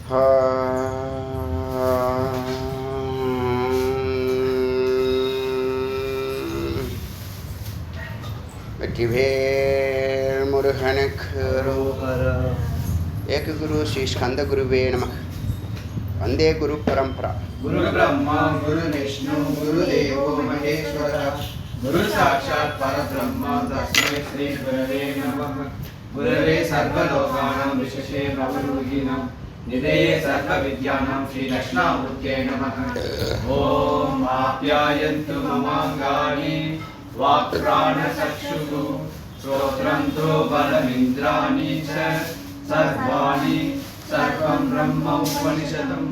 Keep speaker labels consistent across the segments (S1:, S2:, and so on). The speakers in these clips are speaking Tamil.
S1: வெற்றிவேல் முருகனுக்கு ஏக குரு ஸ்ரீ ஸ்கந்த குருவே நம. வந்தே குரு பரம்பரா.
S2: குரு பிரம்மா குரு விஷ்ணு குரு தேவோ மகேஸ்வர குரு சாட்சாத் பரபிரம்மா தஸ்மை ஸ்ரீ குரவே நமः. குரவே சர்வலோகானாம் விசேஷே பவரூகிணாம் நிதயே சர்வ வித்யானாம் ஸ்ரீ தட்சிணாமூர்த்தே நமः. ஓம் ஆப்யாயந்து மமாங்கானி வாக்ப்ராணசக்ஷுः ஸ்ரோத்ரந்தோ பலமிந்திராணி ச சர்வாணி சர்வம் பிரம்ம உபனிஷதம்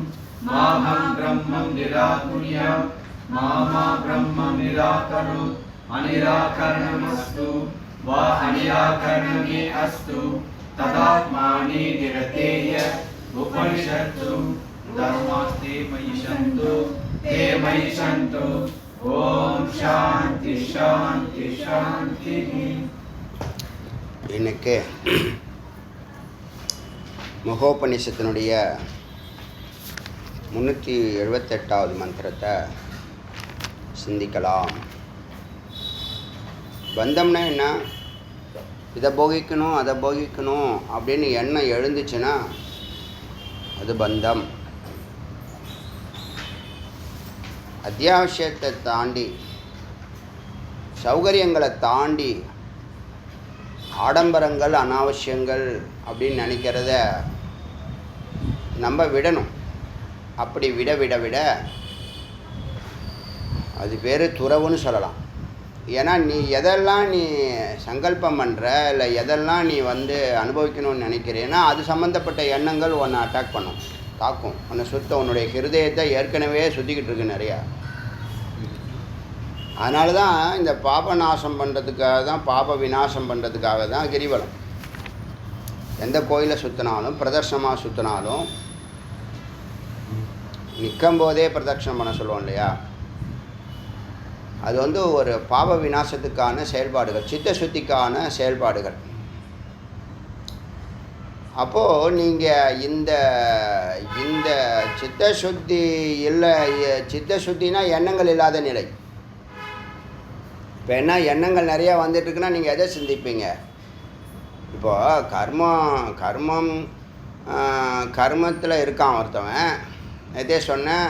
S2: மாஹம் பிரம்மம் நிராகுர்யாம் மாமா பிரம்மம் நிராகரோத் அனிராகரணமஸ்து வா அனிராகரணமே அஸ்து ததாத்மானி நிரதேய உபனிஷத்து தர்மாஸ்தே மயிஷந்து தே மயிஷந்து. ஓம் சாந்தி சாந்தி சாந்தி.
S1: இன்னைக்கு மகோபனிஷத்தினுடைய 378வது மந்திரத்தை சிந்திக்கலாம். பந்தம்னா என்ன? இதை போகிக்கணும் அதை போகிக்கணும் அப்படின்னு எண்ணம் எழுந்துச்சுன்னா அது பந்தம். அத்தியாவசியத்தை தாண்டி சௌகரியங்களை தாண்டி ஆடம்பரங்கள் அனாவசியங்கள் அப்படின்னு நினைக்கிறத நம்ம விடணும். அப்படி விட விட விட அது பேர் துறவுன்னு சொல்லலாம். ஏன்னா நீ எதெல்லாம் நீ சங்கல்பம் பண்ணுற இல்லை எதெல்லாம் நீ அனுபவிக்கணும்னு நினைக்கிறேன்னா அது சம்மந்தப்பட்ட எண்ணங்கள் உன்னை அட்டாக் பண்ணும், தாக்கும், உன்னை சுத்த உன்னுடைய ஹிருதயத்தை ஏற்கனவே சுற்றிக்கிட்டு இருக்கு நிறையா. அதனால தான் இந்த பாப நாசம் பண்ணுறதுக்காக தான், பாப விநாசம் பண்ணுறதுக்காக தான் கிரிவலம். எந்த கோயிலை சுற்றினாலும் பிரதர்ஷனமாக சுற்றினாலும் நிற்கும் போதே பிரதட்சணம் பண்ண சொல்லுவோம் இல்லையா, அது ஒரு பாப விநாசத்துக்கான செயல்பாடுகள், சித்த சுத்திக்கான செயல்பாடுகள். அப்போது நீங்கள் இந்த இந்த சித்த சுத்தி இல்லை, சித்த சுத்தினா எண்ணங்கள் இல்லாத நிலை. இப்போ என்ன எண்ணங்கள் நிறையா வந்துட்டுருக்குன்னா நீங்கள் எதை சிந்திப்பீங்க? இப்போ கர்மத்தில் இருக்கான் ஒருத்தவன். நேற்றே சொன்னேன்,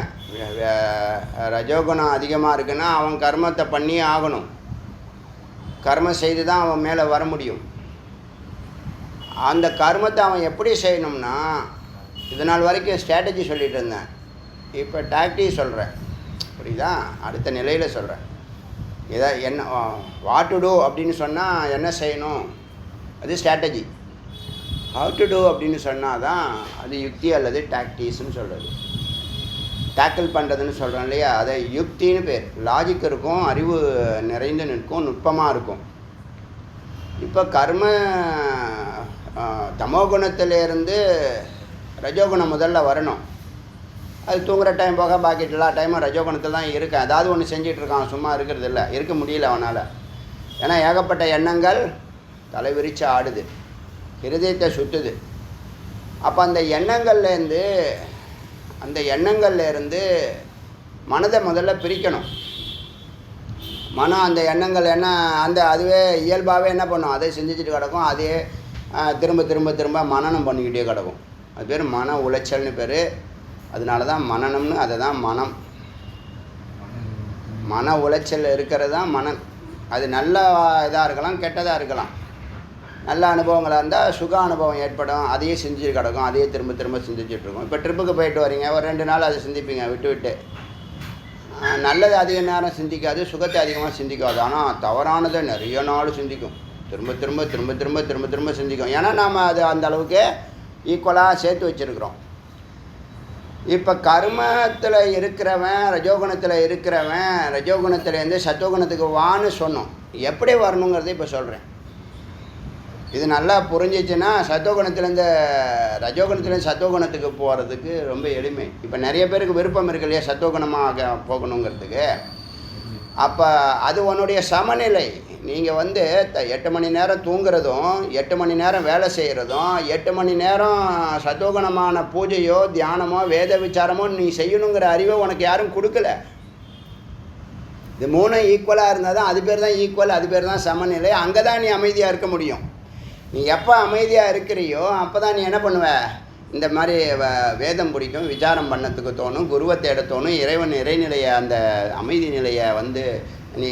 S1: ரஜோகுணம் அதிகமாக இருக்குன்னா அவன் கர்மத்தை பண்ணியே ஆகணும். கர்மம் செய்து தான் அவன் மேலே வர முடியும். அந்த கர்மத்தை அவன் எப்படி செய்யணும்னா, இது நாள் வரைக்கும் ஸ்ட்ராட்டஜி சொல்லிகிட்டு இருந்தேன், இப்போ டாக்டிக் சொல்கிறேன். புரியுதா? அடுத்த நிலையில் சொல்கிறேன். என்ன வாட் டு டூ அப்படின்னு சொன்னால் என்ன செய்யணும், அது ஸ்ட்ராட்டஜி. ஹவ் டு டூ அப்படின்னு சொன்னால் தான் அது யுக்தி அல்லது டாக்டிக்ஸ்னு சொல்கிறது. டேக்கிள் பண்ணுறதுன்னு சொல்கிறோம் இல்லையா, அதை யுக்தின்னு பேர். லாஜிக் இருக்கும், அறிவு நிறைந்து நிற்கும், நுட்பமாக இருக்கும். இப்போ கர்ம தமோகுணத்திலேருந்து ரஜோகுணம் முதல்ல வரணும். அது தூங்குகிற டைம் போக பாக்கி எல்லா டைமும் ரஜோகுணத்தில் தான் இருக்கேன். ஏதாவது ஒன்று செஞ்சிட்ருக்கான், சும்மா இருக்கிறது இல்லை, இருக்க முடியல அவனால். ஏன்னா ஏகப்பட்ட எண்ணங்கள் தலை விரித்து ஆடுது, ஹிருதயத்தை சுற்றுது. அப்போ அந்த எண்ணங்கள்லேருந்து மனதை முதல்ல பிரிக்கணும். மனம் அந்த எண்ணங்கள் அதுவே இயல்பாகவே என்ன பண்ணும், அதை செஞ்சுட்டு கிடக்கும். அதே திரும்ப திரும்ப திரும்ப மனனம் பண்ணிக்கிட்டே கிடக்கும். அது பேர் மன உளைச்சல்னு பேர். அதனால தான் மனனம்னு, அதை தான் மனம். மன உளைச்சல் இருக்கிறது தான் மனம். அது நல்ல இதாக இருக்கலாம், கெட்டதாக இருக்கலாம். நல்ல அனுபவங்களாக இருந்தால் சுக அனுபவம் ஏற்படும், அதையே செஞ்சுட்டு கிடக்கும், அதையே திரும்ப திரும்ப சிந்திச்சுட்ருக்கோம். இப்போ ட்ரிப்புக்கு போயிட்டு வரீங்க, ஒரு 2 நாள் அதை சிந்திப்பீங்க விட்டு. நல்லது அதிக நேரம் சிந்திக்காது, சுகத்தை அதிகமாக சிந்திக்காது. ஆனால் தவறானதை நிறைய நாள் சிந்திக்கும், திரும்ப திரும்ப திரும்ப திரும்ப திரும்ப திரும்ப சிந்திக்கும். ஏன்னா நாம் அது அந்த அளவுக்கு ஈக்குவலாக சேர்த்து வச்சுருக்குறோம். இப்போ கர்மத்தில் இருக்கிறவன், ரஜோகுணத்துலேருந்து சத்துவகுணத்துக்கு வான்னு சொன்னோம். எப்படி வரணுங்கிறத இப்போ சொல்கிறேன். இது நல்லா புரிஞ்சிச்சுன்னா சத்துவகுணத்துலேருந்து ரஜோகுணத்துலேருந்து சத்துவகுணத்துக்கு போகிறதுக்கு ரொம்ப எளிமை. இப்போ நிறைய பேருக்கு விருப்பம் இருக்கு இல்லையா சத்துவகுணமாக போகணுங்கிறதுக்கு. அப்போ அது உன்னுடைய சமநிலை. நீங்கள் வந்து 8 மணி நேரம் தூங்குறதும் 8 மணி நேரம் வேலை செய்கிறதும் 8 மணி நேரம் சத்தோகுணமான பூஜையோ தியானமோ வேத விசாரமோ நீ செய்யணுங்கிற அறிவை உனக்கு யாரும் கொடுக்கல. இது 3 ஈக்குவலாக இருந்தால் தான் அது பேர் தான் ஈக்குவல், அது பேர் தான் சமநிலை. அங்கே தான் நீ அமைதியாக இருக்க முடியும். நீ எப்போ அமைதியாக இருக்கிறியோ அப்போ தான் நீ என்ன பண்ணுவ, இந்த மாதிரி வேதம் பிடிக்கும், விசாரம் பண்ணத்துக்கு தோணும், குருவை தேட தோணும், இறைவன் இறைநிலையை அந்த அமைதி நிலையை வந்து நீ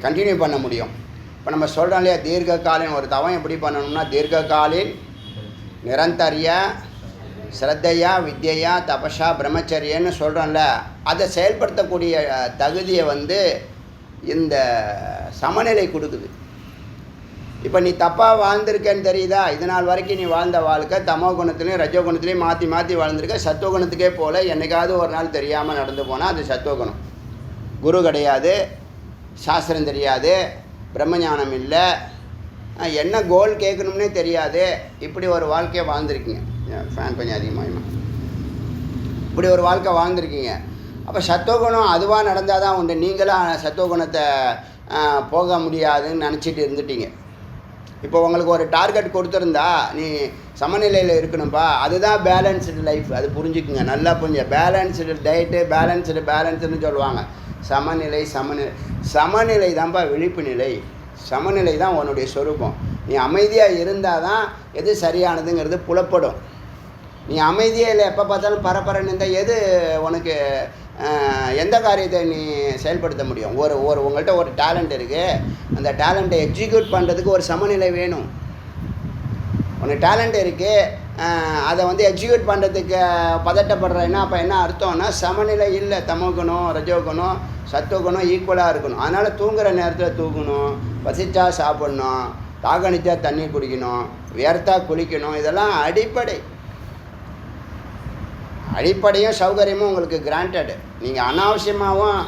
S1: கண்டினியூ பண்ண முடியும். இப்போ நம்ம சொல்கிறோம் இல்லையா, தீர்க்ககாலின் ஒரு தவம் எப்படி பண்ணணும்னா, தீர்க்ககாலின் நிரந்தரியா ஸ்ரத்தையா வித்யா தபஷா பிரம்மச்சரியன்னு சொல்கிறோம்ல, அதை செயல்படுத்தக்கூடிய தகுதியை வந்து இந்த சமநிலை கொடுக்குது. இப்போ நீ தப்பாக வாழ்ந்திருக்கேன்னு தெரியுதா, இது நாள் வரைக்கும் நீ வாழ்ந்த வாழ்க்கை தமோ குணத்துலேயும் ரஜோ குணத்துலேயும் மாற்றி மாற்றி வாழ்ந்திருக்க. சத்துவகுணத்துக்கே போல் என்னைக்காவது ஒரு நாள் தெரியாமல் நடந்து போனால் அது சத்துவகுணம். குரு கிடையாது, சாஸ்திரம் தெரியாது, பிரம்மஞானம் இல்லை, என்ன கோல் கேட்கணும்னே தெரியாது. இப்படி ஒரு வாழ்க்கையை வாழ்ந்திருக்கீங்க. ஃபேன் கொஞ்சம் அதிகமாகிமா. இப்படி ஒரு வாழ்க்கை வாழ்ந்திருக்கீங்க. அப்போ சத்துவகுணம் அதுவாக நடந்தால் தான் உண்டு. நீங்களாம் சத்துவகுணத்தை போக முடியாதுன்னு நினச்சிட்டு இருந்துட்டீங்க. இப்போ உங்களுக்கு ஒரு டார்கெட் கொடுத்துருந்தா நீ சமநிலையில் இருக்கணும்ப்பா, அதுதான் பேலன்ஸ்டு லைஃப். அது புரிஞ்சுக்குங்க, நல்லா புரிஞ்சு. பேலன்ஸ்டு டயட்டு பேலன்ஸ்டுன்னு சொல்லுவாங்க. சமநிலை சமநிலை தான்ப்பா விழிப்பு நிலை. சமநிலை தான் உன்னுடைய சொரூபம். நீ அமைதியாக இருந்தால் தான் எது சரியானதுங்கிறது புலப்படும். நீ அமைதியே இல்லை, எப்போ பார்த்தாலும் பரபரன்னு இருந்தால் எது உனக்கு எந்த காரியத்தை நீ செயல்படுத்த முடியும்? உங்கள்கிட்ட ஒரு டேலண்ட் இருக்குது, அந்த டேலண்ட்டை எக்ஸிக்யூட் பண்ணுறதுக்கு ஒரு சமநிலை வேணும். உனக்கு டேலண்ட் இருக்குது, அதை வந்து எக்ஸிக்யூட் பண்ணுறதுக்கு பதட்டப்படுறேன்னா அப்போ என்ன அர்த்தம்னா சமநிலை இல்லை. தமோகுணம் ரஜோகுணம் சத்துவகுணம் ஈக்குவலாக இருக்கணும். அதனால் தூங்குகிற நேரத்தில் தூங்கணும், பசிச்சா சாப்பிட்ணும், தாகணிச்சா தண்ணி குடிக்கணும், வியர்த்தா குளிக்கணும். இதெல்லாம் அடிப்படையும் சௌகரியமும் உங்களுக்கு கிராண்டட். நீங்கள் அனாவசியமாகவும்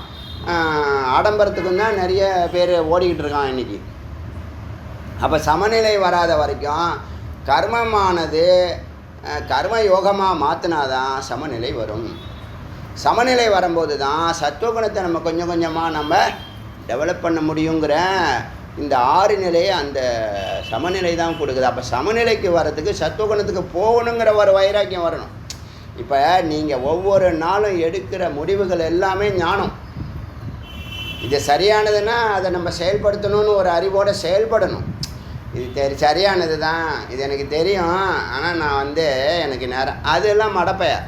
S1: ஆடம்பரத்துக்கும் தான் நிறைய பேர் ஓடிக்கிட்டு இருக்கான் இன்றைக்கி. அப்போ சமநிலை வராத வரைக்கும் கர்மமானது கர்ம யோகமாக மாற்றினாதான் சமநிலை வரும். சமநிலை வரும்போது தான் சத்துவகுணத்தை நம்ம கொஞ்சம் கொஞ்சமாக நம்ம டெவலப் பண்ண முடியுங்கிற இந்த 6 நிலையை அந்த சமநிலை தான் கொடுக்குது. அப்போ சமநிலைக்கு வர்றதுக்கு சத்துவகுணத்துக்கு போகணுங்கிற ஒரு வைராக்கியம் வரணும். இப்போ நீங்கள் ஒவ்வொரு நாளும் எடுக்கிற முடிவுகள் எல்லாமே ஞானம். இது சரியானதுன்னா அதை நம்ம செயல்படுத்தணும்னு ஒரு அறிவோடு செயல்படணும். இது சரியானது தான், இது எனக்கு தெரியும், ஆனால் நான் வந்து எனக்கு நேரம் அதெல்லாம் மடப்பையா.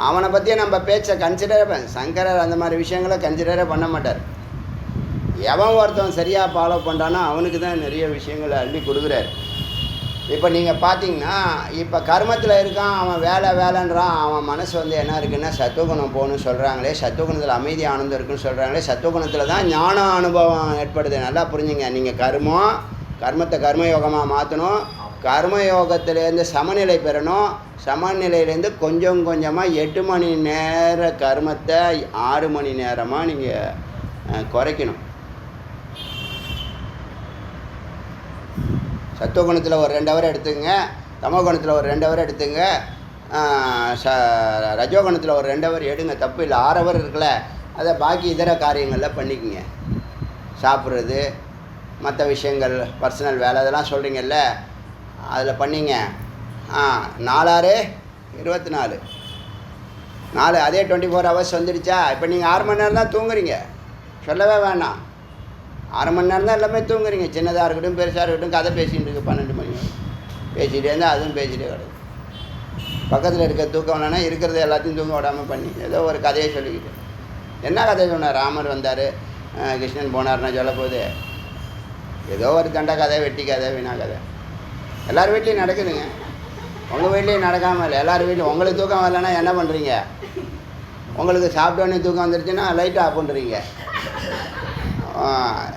S1: அவனை பற்றியே நம்ம பேச்சை கன்சிடரே சங்கரர் அந்த மாதிரி விஷயங்களை கன்சிடரே பண்ண மாட்டார். எவன் ஒருத்தவன் சரியாக ஃபாலோ பண்ணுறானோ அவனுக்கு தான் நிறைய விஷயங்களை அள்ளி கொடுக்குறாரு. இப்போ நீங்கள் பார்த்தீங்கன்னா இப்போ கர்மத்தில் இருக்கான், அவன் வேலைன்றான், அவன் மனசு வந்து என்ன இருக்குன்னா சத்துவகுணம் போகணும்னு சொல்கிறாங்களே, சத்துவகுணத்தில் அமைதி ஆனந்தம் இருக்குன்னு சொல்கிறாங்களே, சத்துவகுணத்தில் தான் ஞான அனுபவம் ஏற்படுது. நல்லா புரிஞ்சுங்க. நீங்கள் கர்மத்தை கர்மயோகமாக மாற்றணும், கர்மயோகத்திலேருந்து சமநிலை பெறணும், சமநிலையிலேருந்து கொஞ்சம் கொஞ்சமாக 8 மணி நேர கர்மத்தை 6 மணி நேரமாக நீங்கள் குறைக்கணும். சத்துவகுணத்தில் ஒரு 2 ஹவர் எடுத்துங்க, தமோகுணத்தில் ஒரு 2 ஹவர் எடுத்துங்க, ரஜோகுணத்தில் ஒரு 2 ஹவர் எடுங்க, தப்பு இல்லை. 6 ஹவர் இருக்குல்ல, அதை பாக்கி இதர காரியங்களில் பண்ணிக்கோங்க. சாப்பிட்றது, மற்ற விஷயங்கள், பர்சனல் வேலை அதெல்லாம் சொல்கிறீங்கல்ல, அதில் பண்ணிங்க. 4 6 24 4 அதே 24 ஹவர்ஸ் வந்துடுச்சா? இப்போ நீங்கள் 6 மணி நேரம் தான் தூங்குறீங்க, சொல்லவே வேணாம். 6 மணி நேரம் தான் எல்லாமே தூங்குறீங்க. சின்னதாக இருக்கட்டும் பெருசாக இருக்கட்டும், கதை பேசிகிட்டு இருக்கு 12 மணி பேசிகிட்டே இருந்தால் அதுவும் பேசிகிட்டே கிடக்கு. பக்கத்தில் இருக்க தூக்கம் இல்லைன்னா இருக்கிறது எல்லாத்தையும் தூங்க விடாமல் பண்ணி ஏதோ ஒரு கதையை சொல்லிக்கிட்டு. என்ன கதை சொன்னார்? ராமர் வந்தார், கிருஷ்ணன் போனார்னா சொல்ல போது ஏதோ ஒரு தண்டை கதை, வெட்டி கதை, வீணா கதை. எல்லார் வீட்லேயும் நடக்குதுங்க. உங்கள் வீட்லேயும் நடக்காமல் இல்லை, எல்லார் வீட்லையும். உங்களுக்கு தூக்கம் வரலைன்னா என்ன பண்ணுறீங்க? உங்களுக்கு சாப்பிட்டோன்னே தூக்கம் வந்துருச்சுன்னா லைட் ஆஃப் பண்ணுறீங்க.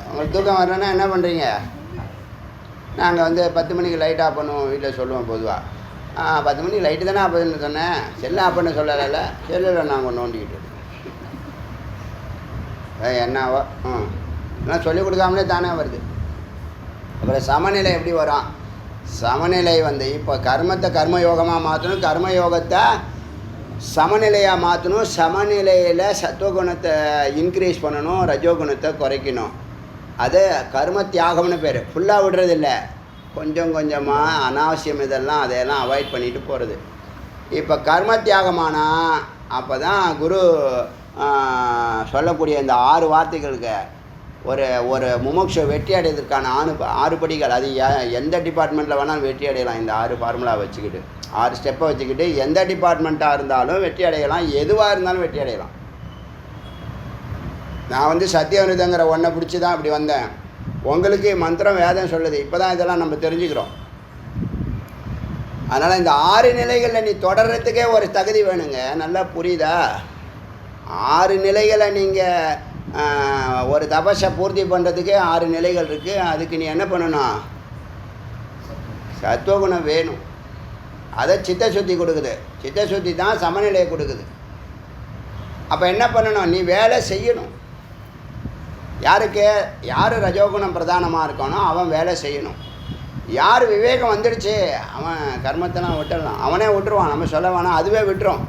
S1: உங்களுக்கு தூக்கம் வரலன்னா என்ன பண்ணுறீங்க? நாங்கள் வந்து 10 மணிக்கு லைட் ஆஃப் பண்ணுவோம் வீட்டில் சொல்லுவோம் பொதுவாக. 10 மணிக்கு லைட்டு தானே ஆஃப் பண்ணுன்னு சொன்னேன், செல்லு ஆஃப் பண்ண சொல்லலை, செல்லில் நாங்கள் நோண்டிக்கிட்டு என்னவோ எல்லாம் சொல்லிக் கொடுக்காமலே தானே வருது. அப்புறம் சமநிலை எப்படி வரும்? சமநிலை வந்து இப்போ கர்மத்தை கர்மயோகமாக மாற்றணும், கர்மயோகத்தை சமநிலையாக மாற்றணும், சமநிலையில் சத்துவகுணத்தை இன்க்ரீஸ் பண்ணணும், ரஜோகுணத்தை குறைக்கணும். அது கர்ம தியாகம்னு பேர். ஃபுல்லாக விடுறதில்ல, கொஞ்சம் கொஞ்சமாக அனாவசியம் இதெல்லாம் அதையெல்லாம் அவாய்ட் பண்ணிட்டு போகிறது. இப்போ கர்ம தியாகமானால் அப்போ தான் குரு சொல்லக்கூடிய இந்த 6 வார்த்தைகளுக்கு ஒரு முமுட்சு வெற்றி அடைவதற்கான 6 படிகள். அது எந்த டிபார்ட்மெண்ட்டில் வேணாலும் வெற்றி அடையலாம். இந்த 6 ஃபார்முலா வச்சுக்கிட்டு 6 ஸ்டெப்பை வச்சுக்கிட்டு எந்த டிபார்ட்மெண்ட்டாக இருந்தாலும் வெற்றி அடையலாம், எதுவாக இருந்தாலும் வெற்றி அடையலாம். நான் வந்து சத்தியவனிதங்கிற ஒன்றை பிடிச்சி தான் அப்படி வந்தேன். உங்களுக்கு மந்திரம் வேதம் சொல்லுது, இப்போ தான் இதெல்லாம் நம்ம தெரிஞ்சுக்கிறோம். அதனால் இந்த 6 நிலைகளில் நீ தொடர்றதுக்கே ஒரு தகுதி வேணுங்க. நல்லா புரியுதா? 6 நிலைகளை நீங்கள் ஒரு தபஸை பூர்த்தி பண்ணுறதுக்கே 6 நிலைகள் இருக்குது. அதுக்கு நீ என்ன பண்ணணும்? சத்துவகுணம் வேணும். அதை சித்தசுத்தி கொடுக்குது. சித்தசுத்தி தான் சமநிலையை கொடுக்குது. அப்போ என்ன பண்ணணும்? நீ வேலை செய்யணும். யார் ரஜோகுணம் பிரதானமாக இருக்கானோ அவன் வேலை செய்யணும். யார் விவேகம் வந்துடுச்சு அவன் கர்மத்தெல்லாம் விட்டுடலாம். அவனே விட்டுருவான், நம்ம சொல்ல வேணாம், அதுவே விட்டுரும்.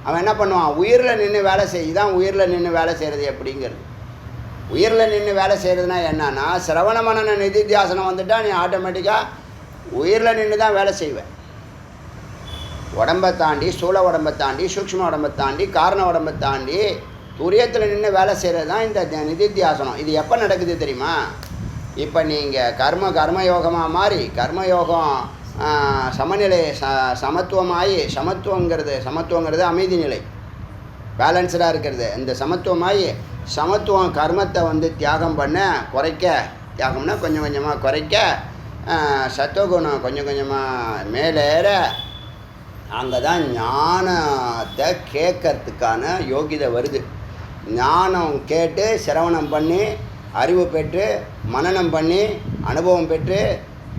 S1: அவன் என்ன பண்ணுவான்? உயிரில் நின்று வேலை இதான் உயிரில் நின்று வேலை செய்கிறது எப்படிங்கிறது. உயிரில் நின்று வேலை செய்கிறதுனா என்னன்னா, சிரவண மனன நிதித்தியாசனம் வந்துட்டால் நீ ஆட்டோமேட்டிக்காக உயிரில் நின்று தான் வேலை செய்வேன். உடம்பை தாண்டி, ஸ்தூல உடம்பை தாண்டி, சூக்ஷ்ம உடம்பை தாண்டி, காரண உடம்பை தாண்டி துரியத்தில் நின்று வேலை செய்கிறது தான் இந்த நிதித்தியாசனம். இது எப்போ நடக்குது தெரியுமா? இப்போ நீங்கள் கர்மயோகமாக மாறி, கர்மயோகம் சமநிலை சமத்துவமாகி, சமத்துவங்கிறது அமைதி நிலை, பேலன்ஸ்டாக இருக்கிறது. இந்த சமத்துவம் கர்மத்தை வந்து தியாகம் பண்ண தியாகம்னா கொஞ்சம் கொஞ்சமாக குறைக்க, சத்துவகுணம் கொஞ்சம் கொஞ்சமாக மேலேற, அங்கே தான் ஞானத்தை கேட்கறதுக்கான யோகிதை வருது. ஞானம் கேட்டு சிரவணம் பண்ணி அறிவு பெற்று மனனம் பண்ணி அனுபவம் பெற்று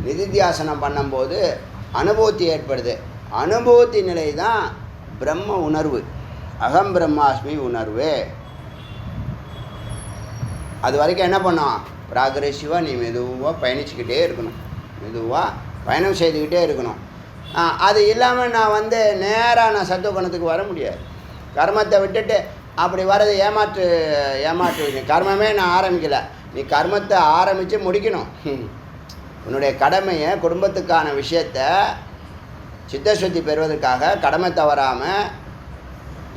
S1: நிதித்தியாசனம் பண்ணும்போது அனுபூதி ஏற்படுது. அனுபூதி நிலை தான் பிரம்ம உணர்வு, அகம் பிரம்மாஸ்மி உணர்வு. அது வரைக்கும் என்ன பண்ணோம்? ப்ராக்ரெசிவாக நீ மெதுவாக பயணிச்சுக்கிட்டே இருக்கணும், மெதுவாக பயணம் செய்துக்கிட்டே இருக்கணும். அது இல்லாமல் நான் வந்து நேராக நான் சத்துவகுணத்துக்கு வர முடியாது. கர்மத்தை விட்டுட்டு அப்படி வர்றது ஏமாற்று விஷயம். கர்மமே நான் ஆரம்பிக்கலை, நீ கர்மத்தை ஆரம்பித்து முடிக்கணும். உன்னுடைய கடமையை, குடும்பத்துக்கான விஷயத்தை சித்தசுத்தி பெறுவதற்காக கடமை தவறாமல்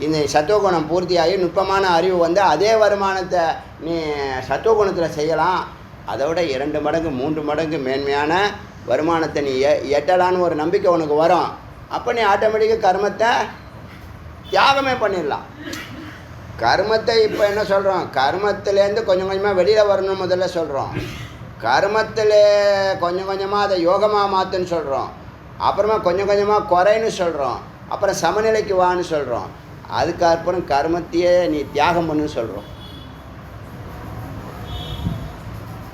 S1: இந்த சத்துவகுணம் பூர்த்தியாகி நுட்பமான அறிவு வந்து அதே வருமானத்தை நீ சத்துவகுணத்தில் செய்யலாம். அதை விட 2 மடங்கு 3 மடங்கு மேன்மையான வருமானத்தை நீ எட்டலான்னு ஒரு நம்பிக்கை உனக்கு வரும். அப்போ நீ ஆட்டோமேட்டிக்காக கர்மத்தை தியாகமே பண்ணிடலாம். கர்மத்தை இப்போ என்ன சொல்கிறோம்? கர்மத்திலேருந்து கொஞ்சம் கொஞ்சமாக வெளியில் வரணும்னு முதல்ல சொல்கிறோம். கர்மத்தில் கொஞ்சம் கொஞ்சமாக அதை யோகமாக மாற்றுன்னு சொல்கிறோம். அப்புறமா கொஞ்சம் கொஞ்சமாக குறைன்னு சொல்கிறோம். அப்புறம் சமநிலைக்கு வான்னு சொல்கிறோம். அதுக்கப்புறம் கர்மத்தையே நீ தியாகம் பண்ணுன்னு சொல்கிறோம்.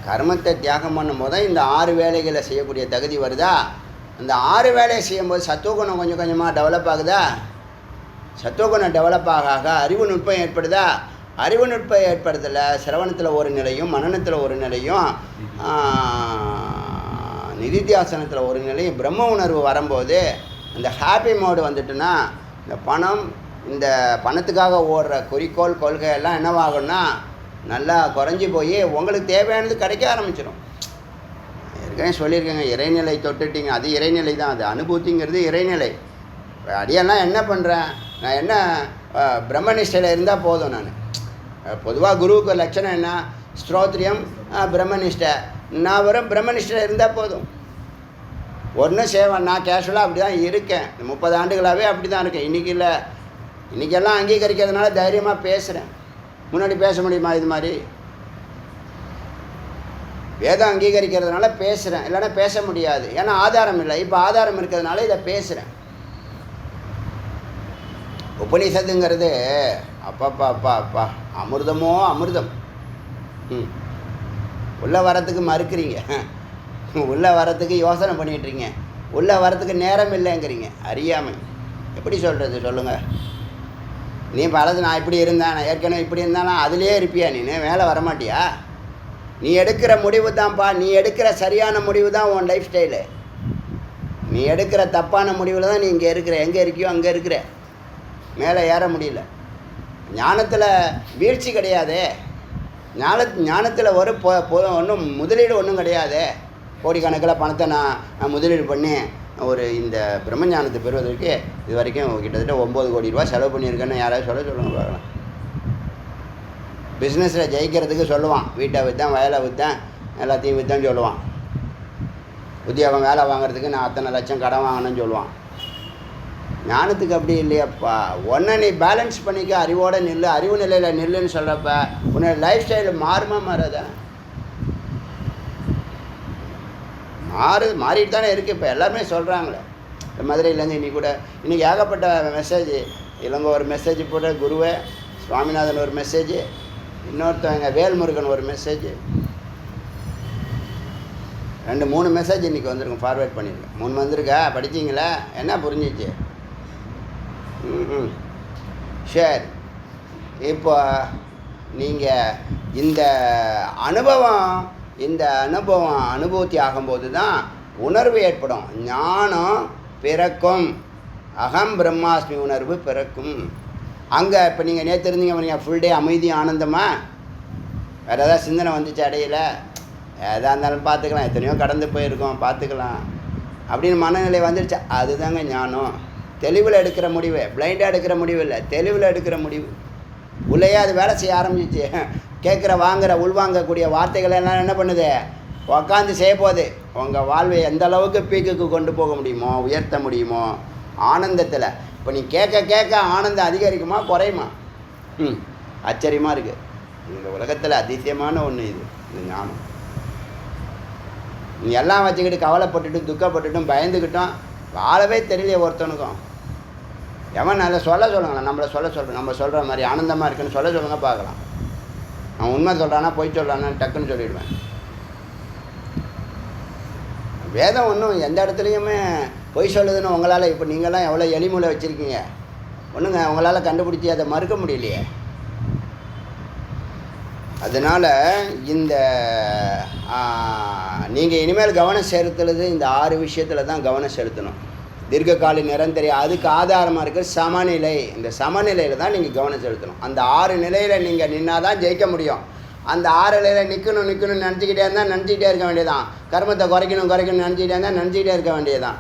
S1: கர்மத்தை தியாகம் பண்ணும்போது தான் இந்த 6 வேலைகளை செய்யக்கூடிய தகுதி வருதா? அந்த 6 வேலையை செய்யும்போது சத்துவகுணம் கொஞ்சம் கொஞ்சமாக டெவலப் ஆகுதா? சத்துவகுணம் டெவலப் ஆக அறிவு நுட்பம் ஏற்படுதா? அறிவு நுட்பம் ஏற்படுறதில்ல. சிரவணத்தில் ஒரு நிலையும், மனனத்தில் ஒரு நிலையும், நிதித்தியாசனத்தில் ஒரு நிலையும், பிரம்ம உணர்வு வரும்போது இந்த ஹாப்பி மோடு வந்துட்டுன்னா இந்த பணத்துக்காக ஓடுற குறிக்கோள் கொள்கையெல்லாம் என்னவாகும்னா நல்லா குறைஞ்சி போய் உங்களுக்கு தேவையானது கிடைக்க ஆரம்பிச்சிடும். ஏற்கனவே சொல்லியிருக்கேங்க, இறைநிலை தொட்டுட்டிங்க, அது இறைநிலை தான். அது அனுபூதிங்கிறது இறைநிலை. அடியெல்லாம் என்ன பண்ணுறேன்? நான் என்ன பிரம்மனிஷ்டையில் இருந்தால் போதும். நான் பொதுவாக குருவுக்கு லட்சணம் என்ன? ஸ்ரோத்ரியம் பிரம்மனிஷ்டை. நான் வெறும் பிரம்மனிஷ்டையில் இருந்தால் போதும். ஒன்றும் சேவன். நான் கேஷுவலாக அப்படி தான் இருக்கேன். 30 ஆண்டுகளாகவே அப்படி தான் இருக்கேன். இன்றைக்கி இல்லை, இன்றைக்கெல்லாம் அங்கீகரிக்கிறதுனால தைரியமாக பேசுகிறேன். முன்னாடி பேச முடியுமா? இது மாதிரி வேதம் அங்கீகரிக்கிறதுனால பேசுகிறேன், இல்லைன்னா பேச முடியாது. ஏன்னா ஆதாரம் இல்லை. இப்போ ஆதாரம் இருக்கிறதுனால இதை பேசுகிறேன். உபனிஷத்துங்கிறது அப்பா அமிர்தமோ அமிர்தம். உள்ளே வரத்துக்கு மறுக்கிறீங்க, உள்ளே வரத்துக்கு யோசனை பண்ணிகிட்றீங்க, உள்ளே வரத்துக்கு நேரம் இல்லைங்கிறீங்க. அறியாமை. எப்படி சொல்கிறது சொல்லுங்கள்? நீ பழது நான் இப்படி இருந்தேன், நான் ஏற்கனவே இப்படி இருந்தானா அதிலே இருப்பியா? நீ மேலே வரமாட்டியா? நீ எடுக்கிற முடிவு தான்ப்பா. நீ எடுக்கிற சரியான முடிவு தான் உன் லைஃப் ஸ்டைலு. நீ எடுக்கிற தப்பான முடிவில் தான் நீ இங்கே இருக்கிற. எங்கே இருக்கியோ அங்கே இருக்கிற. மேலே ஏற முடியல. ஞானத்தில் வீழ்ச்சி கிடையாதே. ஞானத்தில் ஒரு ஒன்றும் முதலீடு ஒன்றும் கிடையாது. கோடிக்கணக்கில் பணத்தை நான் முதலீடு பண்ணி ஒரு இந்த பிரம்மஞானத்தை பெறுவதற்கு இது வரைக்கும் கிட்டத்தட்ட 9 கோடி ரூபா செலவு பண்ணியிருக்கேன்னு யாராவது சொல்லுங்க பார்க்கலாம். பிஸ்னஸில் ஜெயிக்கிறதுக்கு சொல்லுவான், வீட்டை விற்றேன், வயலை விற்றேன், எல்லாத்தையும் விற்றேன்னு சொல்லுவான். உத்தியோகம் வேலை வாங்குறதுக்கு நான் அத்தனை லட்சம் கடன் வாங்கினேன்னு சொல்லுவான். ஞானத்துக்கு அப்படி இல்லையாப்பா. ஒன்றை நீ பேலன்ஸ் பண்ணிக்க, அறிவோடு நில்லு, அறிவு நிலையில் நில்லுன்னு சொல்கிறப்ப உன்னோட லைஃப் ஸ்டைலு மாறுமா மாறாதா? மாறிட்டு தானே இருக்குது. இப்போ எல்லாருமே சொல்கிறாங்களே. இப்போ மதுரையிலேருந்து இன்றைக்கி ஏகப்பட்ட மெசேஜ். இளங்கோ ஒரு மெசேஜ் போட்ட, குருவே சுவாமிநாதன் ஒரு மெசேஜ், இன்னொருத்தவங்க வேல்முருகன் ஒரு மெசேஜ், 2-3 மெசேஜ் இன்றைக்கி வந்திருக்கும். ஃபார்வேர்ட் பண்ணியிருக்கேன். 3 வந்திருக்கா? படிச்சிங்களா? என்ன புரிஞ்சிச்சு? சரி. இப்போ நீங்கள் இந்த அனுபூதி ஆகும்போது தான் உணர்வு ஏற்படும். ஞானம் பிறக்கும், அகம் பிரம்மாஸ்மி உணர்வு பிறக்கும். அங்கே இப்போ நீங்கள் நேற்று இருந்தீங்க, ஃபுல் டே அமைதி ஆனந்தமாக, வேறு ஏதாவது சிந்தனை வந்துச்சு அடையில, எதாக இருந்தாலும் பார்த்துக்கலாம், எத்தனையோ கடந்து போயிருக்கோம், பார்த்துக்கலாம் அப்படின்னு மனநிலை வந்துடுச்சு. அதுதாங்க ஞானம். தெளிவில் எடுக்கிற முடிவு, பிளைண்டாக எடுக்கிற முடிவு இல்லை, தெளிவில் எடுக்கிற முடிவு. உள்ளேயே அது வேலை செய்ய ஆரம்பிச்சிச்சு. கேட்குற வாங்குகிற உள்வாங்கக்கூடிய வார்த்தைகள் எல்லாம் என்ன பண்ணுது? உக்காந்து செய்ய போகுது. உங்கள் வாழ்வை எந்த அளவுக்கு பீக்குக்கு கொண்டு போக முடியுமோ, உயர்த்த முடியுமோ ஆனந்தத்தில். இப்போ நீ கேட்க கேட்க ஆனந்தம் அதிகரிக்குமா குறையுமா? ஆச்சரியமாக இருக்குது. இந்த உலகத்தில் அதிசயமான ஒன்று இது, இந்த ஞானம். நீ எல்லாம் வச்சுக்கிட்டு கவலைப்பட்டுட்டும் துக்கப்பட்டுட்டும் பயந்துக்கிட்டோம் வாழவே தெரியலையே ஒருத்தனுக்கும். எவன் அதை சொல்லுங்களேன், நம்மளை சொல்கிறேன், நம்ம சொல்கிற மாதிரி ஆனந்தமாக இருக்குன்னு சொல்லுங்க பார்க்கலாம். அவன் உண்மை சொல்கிறானா பொய் சொல்கிறானா டக்குன்னு சொல்லிவிடுவேன். வேதம் ஒன்றும் எந்த இடத்துலையுமே பொய் சொல்லுதுன்னு உங்களால் இப்போ நீங்களாம் எவ்வளோ எளிமுறை வச்சுருக்கீங்க, ஒன்றுங்க உங்களால் கண்டுபிடிச்சி அதை மறுக்க முடியலையே. அதனால் இந்த நீங்கள் இனிமேல் கவனம் செலுத்துறது இந்த 6 விஷயத்தில் தான் கவனம் செலுத்தணும். தீர்க்ககால நிரந்தரி, அதுக்கு ஆதாரமாக இருக்கிற சமநிலை. இந்த சமநிலையில் தான் நீங்கள் கவனம் செலுத்தணும். அந்த 6 நிலையில் நீங்கள் நின்னால் தான் ஜெயிக்க முடியும். அந்த 6 நிலையில் நிற்கணும்னு நினச்சிக்கிட்டே இருந்தால் நினச்சிக்கிட்டே இருக்க வேண்டியதான். கர்மத்தை குறைக்கணும்னு நினச்சிக்கிட்டே இருந்தால் நினச்சிக்கிட்டே இருக்க வேண்டியதான்.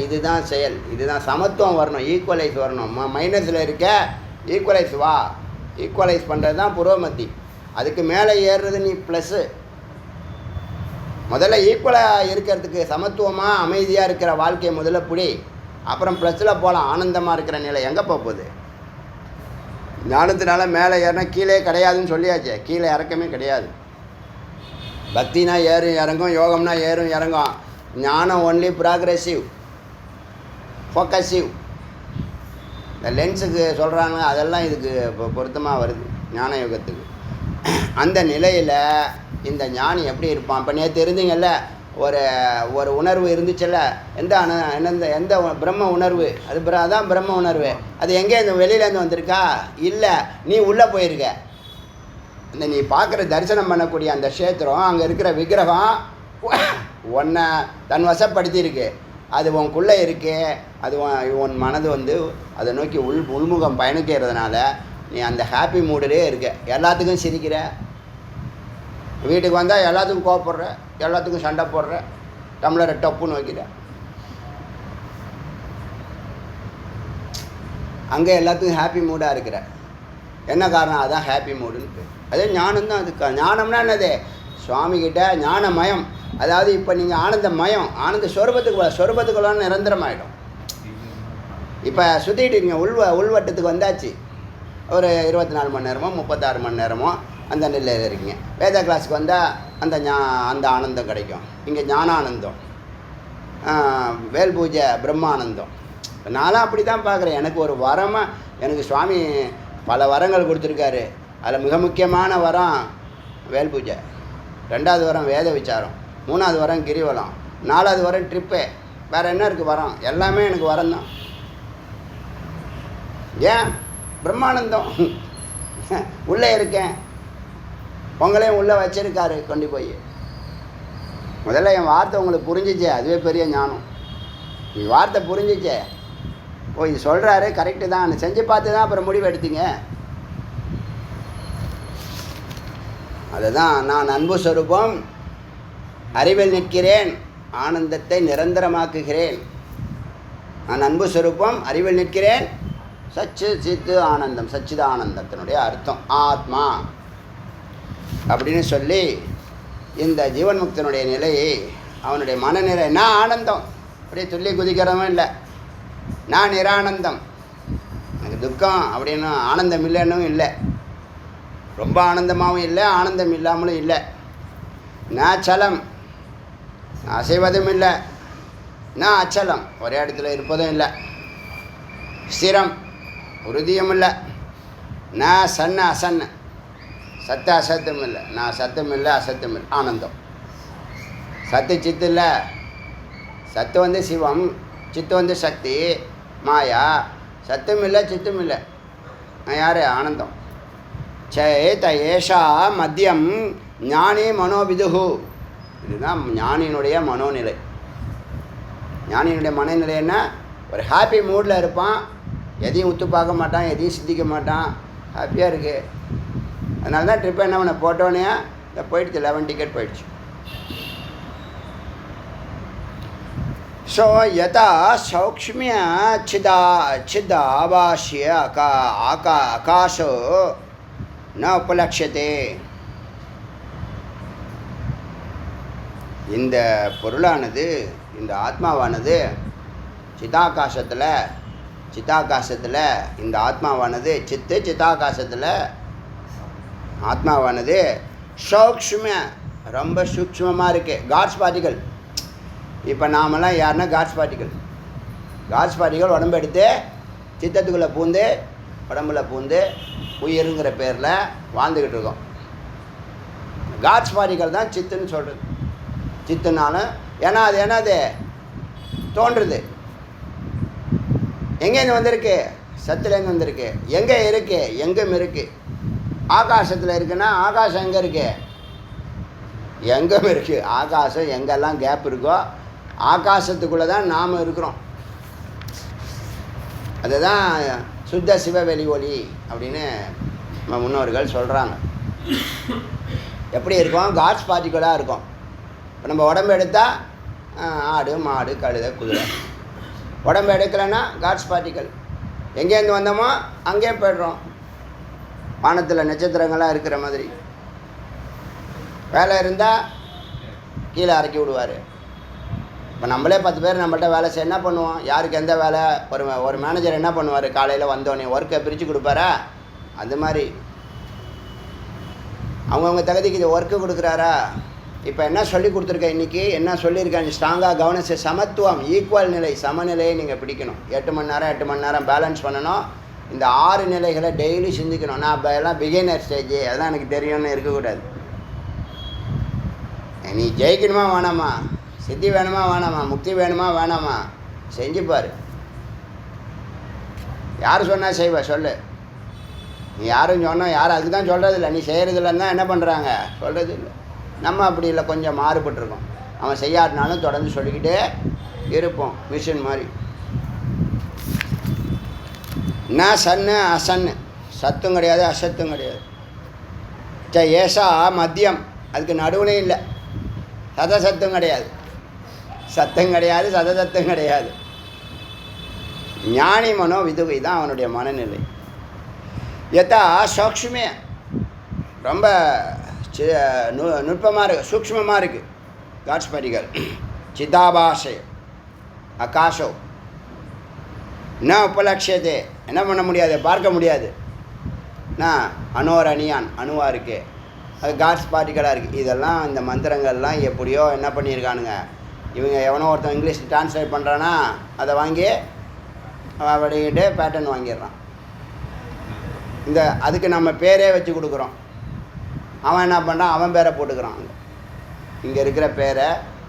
S1: இதுதான் செயல். இதுதான் சமத்துவம் வரணும், ஈக்குவலைஸ் வரணும். மைனஸில் இருக்க ஈக்குவலைஸ் வா. ஈக்குவலைஸ் பண்ணுறது தான் புரோமத்தி. அதுக்கு மேலே ஏறுறது நீ ப்ளஸ்ஸு. முதல்ல ஈக்குவலாக இருக்கிறதுக்கு, சமத்துவமாக அமைதியாக இருக்கிற வாழ்க்கையை முதல்ல பிடி, அப்புறம் ப்ளஸில் போகலாம். ஆனந்தமாக இருக்கிற நிலை எங்கே போகுது? ஞானத்தினால மேலே ஏறினா கீழே கிடையாதுன்னு சொல்லியாச்சு. கீழே இறக்கமே கிடையாது. பக்தினா ஏறும் இறங்கும், யோகம்னா ஏறும் இறங்கும். ஞானம் ஒன்லி ப்ராக்ரெசிவ், ஃபோக்கஸிவ். இந்த லென்ஸுக்கு சொல்கிறாங்க, அதெல்லாம் இதுக்கு பொருத்தமாக வருது ஞான யோகத்துக்கு. அந்த நிலையில் இந்த ஞானி எப்படி இருப்பான்? இப்போ நேற்று இருந்தீங்கல்ல, ஒரு உணர்வு இருந்துச்சுல்ல, எந்த பிரம்ம உணர்வு, அதான் பிரம்ம உணர்வு. அது எங்கே இந்த வெளியிலேருந்து வந்திருக்கா? இல்லை, நீ உள்ளே போயிருக்க. இந்த நீ பார்க்குற தரிசனம் பண்ணக்கூடிய அந்த க்ஷேத்திரம், அங்கே இருக்கிற விக்கிரகம் உன்னை தன் வசப்படுத்தியிருக்கு. அது உனக்குள்ளே இருக்கு. அது உன் மனது அதை நோக்கி உள்முகம் பயணிக்கிறதுனால நீ அந்த ஹாப்பி மூடிலே இருக்க. எல்லாத்துக்கும் சிரிக்கிற, வீட்டுக்கு வந்தால் எல்லாத்துக்கும் கோவப்படுற, எல்லாத்துக்கும் சண்டை போடுற, டம்ளரை டப்புன்னு வைக்கிற. அங்கே எல்லாத்துக்கும் ஹாப்பி மூடாக இருக்கிற. என்ன காரணம்? அதான் ஹாப்பி மூடுன்னு. அதே ஞானம் தான். அதுக்கு ஞானம்னா என்னது? சுவாமிகிட்ட ஞானமயம். அதாவது இப்போ நீங்கள் ஆனந்தமயம், ஆனந்த சொரூபத்துக்குள்ள நிரந்தரமாயிடும். இப்போ சுற்றிக்கிட்டு இருக்கீங்க, உள்வட்டத்துக்கு வந்தாச்சு. ஒரு 24 மணி நேரமோ 36 மணி நேரமோ அந்த நிலையில் இருக்கீங்க. வேத கிளாஸுக்கு வந்தால் அந்த ஆனந்தம் கிடைக்கும். இங்கே ஞானானந்தம், வேல் பூஜை பிரம்மானந்தம். நான்லாம் அப்படி தான் பார்க்குறேன். எனக்கு ஒரு வரமாக எனக்கு சுவாமி பல வரங்கள் கொடுத்துருக்காரு. அதில் மிக முக்கியமான வரம் வேல் பூஜை, 2வது வரம் வேத விசாரம், 3வது வரம் கிரிவலம், 4வது வரம் ட்ரிப்பு. வேறு என்ன இருக்குது வரம்? எல்லாமே எனக்கு வரம் தான். ஏன்? பிரம்மானந்தம் உள்ளே இருக்கேன். உங்களையும் உள்ளே வச்சிருக்காரு கொண்டு போய். முதல்ல என் வார்த்தை உங்களுக்கு புரிஞ்சிச்சே, அதுவே பெரிய ஞானம். நீ வார்த்தை புரிஞ்சிச்சே, ஓ இது சொல்கிறாரு கரெக்டு தான், செஞ்சு பார்த்து தான் அப்புறம் முடிவு எடுத்தீங்க. அதுதான் நான் அன்பு ஸ்வரூபம், அறிவில் நிற்கிறேன், ஆனந்தத்தை நிரந்தரமாக்குகிறேன். நான் அன்பு ஸ்வரூபம், அறிவில் நிற்கிறேன், சச்சு சித்து ஆனந்தம், சச்சிதானந்தத்தினுடைய அர்த்தம் ஆத்மா அப்படின்னு சொல்லி இந்த ஜீவன் முக்தனுடைய நிலையை, அவனுடைய மனநிலை, நான் ஆனந்தம், அப்படியே துள்ளி குதிக்கிறவன் இல்லை, நான் நிரானந்தம், எனக்கு துக்கம் அப்படின்னு ஆனந்தம் இல்லைன்னும் இல்லை, ரொம்ப ஆனந்தமாகவும் இல்லை, ஆனந்தம் இல்லாமலும் இல்லை, நான் சலம், அசைவதும் இல்லை, நான் அச்சலம், ஒரே இடத்துல இருப்பதும் இல்லை, ஸ்திரம், உறுதியும் இல்லை, நான் சன்ன அசன்ன, சத்து அசத்தும் இல்லை, நான் சத்தும் இல்லை அசத்தும் இல்லை, ஆனந்தம். சத்து சித்து இல்லை, சத்து வந்து சிவம், சித்து வந்து சக்தி மாயா, சத்தும் இல்லை சித்தும் இல்லை, நான் யார்? ஆனந்தம். சேத ஏஷா மத்தியம் ஞானி மனோவிதுகு, இதுதான் ஞானியினுடைய மனோநிலை. ஞானியினுடைய மனநிலை என்ன? ஒரு ஹாப்பி மூடில் இருப்பான், எதையும் உத்து பார்க்க மாட்டான், எதையும் சிந்திக்க மாட்டான், ஹாப்பியாக இருக்குது. அதனால தான் ட்ரிப்பை என்ன பண்ண போட்டோன்னே இந்த போயிடுச்சு, 11 டிக்கெட் போயிடுச்சு. ஸோ யதா சௌக்ஷ்மிய சிதாபாஷ்ய ஆகாஷோ ந உபலட்சத்தே. இந்த பொருளானது, இந்த ஆத்மாவானது சிதாகாசத்தில் இந்த ஆத்மாவானது சித்தாகாசத்தில் ஆத்மாவானது சூக்ஷ்ம, ரொம்ப சூக்ஷ்மமாக இருக்குது. காட்ஸ் பார்ட்டிகள். இப்போ நாமெல்லாம் யாருன்னா காட்ஸ் பார்ட்டிகள் உடம்பு எடுத்து சித்தத்துக்குள்ளே பூந்து, உடம்புல பூந்து உயிருங்கிற பேரில் வாழ்ந்துக்கிட்டு இருக்கோம். காட்ஸ் பார்ட்டிகள் தான் சித்துன்னு சொல்கிறது. சித்துனாலும் ஏன்னா அது என்னது தோன்றுறது. எங்கேருந்து வந்திருக்கு? சத்துலேருந்து வந்திருக்கு. எங்கே இருக்குது? எங்கும் இருக்குது. ஆகாசத்தில் இருக்குன்னா ஆகாசம் எங்கே இருக்குது? எங்கும் இருக்குது. ஆகாசம் எங்கெல்லாம் கேப் இருக்கோ ஆகாசத்துக்குள்ளே தான் நாம் இருக்கிறோம். அதுதான் சுத்த சிவவெளி ஒளி அப்படின்னு நம்ம முன்னோர்கள் சொல்கிறாங்க. எப்படி இருக்கும்? காட்ஸ் பார்ட்டிகளாக இருக்கும். இப்போ நம்ம உடம்பு எடுத்தால் ஆடு மாடு கழுதை குதிரை. உடம்பு எடுக்கலைன்னா காட்ஸ் பார்ட்டிகள். எங்கேருந்து வந்தோமோ அங்கேயே போய்டுறோம். வானத்தில் நட்சத்திரங்கள்லாம் இருக்கிற மாதிரி. வேலை இருந்தால் கீழே இறக்கி விடுவார். இப்போ நம்மளே 10 பேர் நம்மள்கிட்ட வேலை செய்ய என்ன பண்ணுவோம்? யாருக்கு எந்த வேலை? ஒரு மேனேஜர் என்ன பண்ணுவார்? காலையில் வந்தோடனே ஒர்க்கை பிரித்து கொடுப்பாரா? அது மாதிரி அவங்கவுங்க தகுதிக்கு இது ஒர்க்கு கொடுக்குறாரா? இப்போ என்ன சொல்லி கொடுத்துருக்கேன் இன்றைக்கி? என்ன சொல்லியிருக்கேன்? ஸ்ட்ராங்காக கவனிச்சு சமத்துவம், ஈக்குவல் நிலை, சமநிலையை நீங்கள் பிடிக்கணும். 8 மணி நேரம் பேலன்ஸ் பண்ணணும். இந்த 6 நிலைகளை டெய்லி சிந்திக்கணும். நான் இப்போ எல்லாம் பிகினர் ஸ்டேஜ், அதெல்லாம் எனக்கு தெரியும்னு இருக்கக்கூடாது. நீ ஜெயிக்கணுமா வேணாமா? சித்தி வேணுமா வேணாமா? முக்தி வேணுமா வேணாமா? செஞ்சுப்பார். யார் சொன்னால் செய்வ? சொல்லு. நீ யாரும் சொன்னால் யாரும் அதுக்கு தான் சொல்கிறதில்ல. நீ செய்கிறதில்லன்னு தான் என்ன பண்ணுறாங்க? சொல்கிறது இல்லை. நம்ம அப்படி இல்லை, கொஞ்சம் மாறுபட்டுருக்கோம். அவன் செய்யாட்டினாலும் தொடர்ந்து சொல்லிக்கிட்டே இருப்போம், மிஷின் மாதிரி. என்ன சன்னு அசன்னு, சத்தும் கிடையாது அசத்தும் கிடையாது. ஏஷா மத்தியம், அதுக்கு நடுவுனே இல்லை. சதசத்தும் கிடையாது, சத்தம் கிடையாது, சதசத்தம் கிடையாது. ஞானி மனோ விதுகை தான் அவனுடைய மனநிலை. யதா சூக்ஷ்மே, ரொம்ப நுட்பமாக இருக்குது, சூக்ஷ்மமாக இருக்குது. காட்ஸ் பார்ட்டிகள் சிதாபாஷை ஆகாஷோ ந உபலட்சியத்தை, என்ன பண்ண முடியாது? பார்க்க முடியாது. நான் அனோரணியான், அணுவாக இருக்குது. அது காட்ஸ் பார்ட்டிகளாக இருக்குது. இதெல்லாம் இந்த மந்திரங்கள்லாம் எப்படியோ என்ன பண்ணியிருக்கானுங்க இவங்க. எவனோ ஒருத்தன் இங்கிலீஷ் ட்ரான்ஸ்லேட் பண்ணுறான்னா அதை வாங்கி அப்படிக்கிட்டு பேட்டர்ன் வாங்கிடுறான். அதுக்கு நம்ம பேரே வச்சு கொடுக்குறோம். அவன் என்ன பண்ணுறான்? அவன் பேரை போட்டுக்கிறான். இங்கே இருக்கிற பேரை,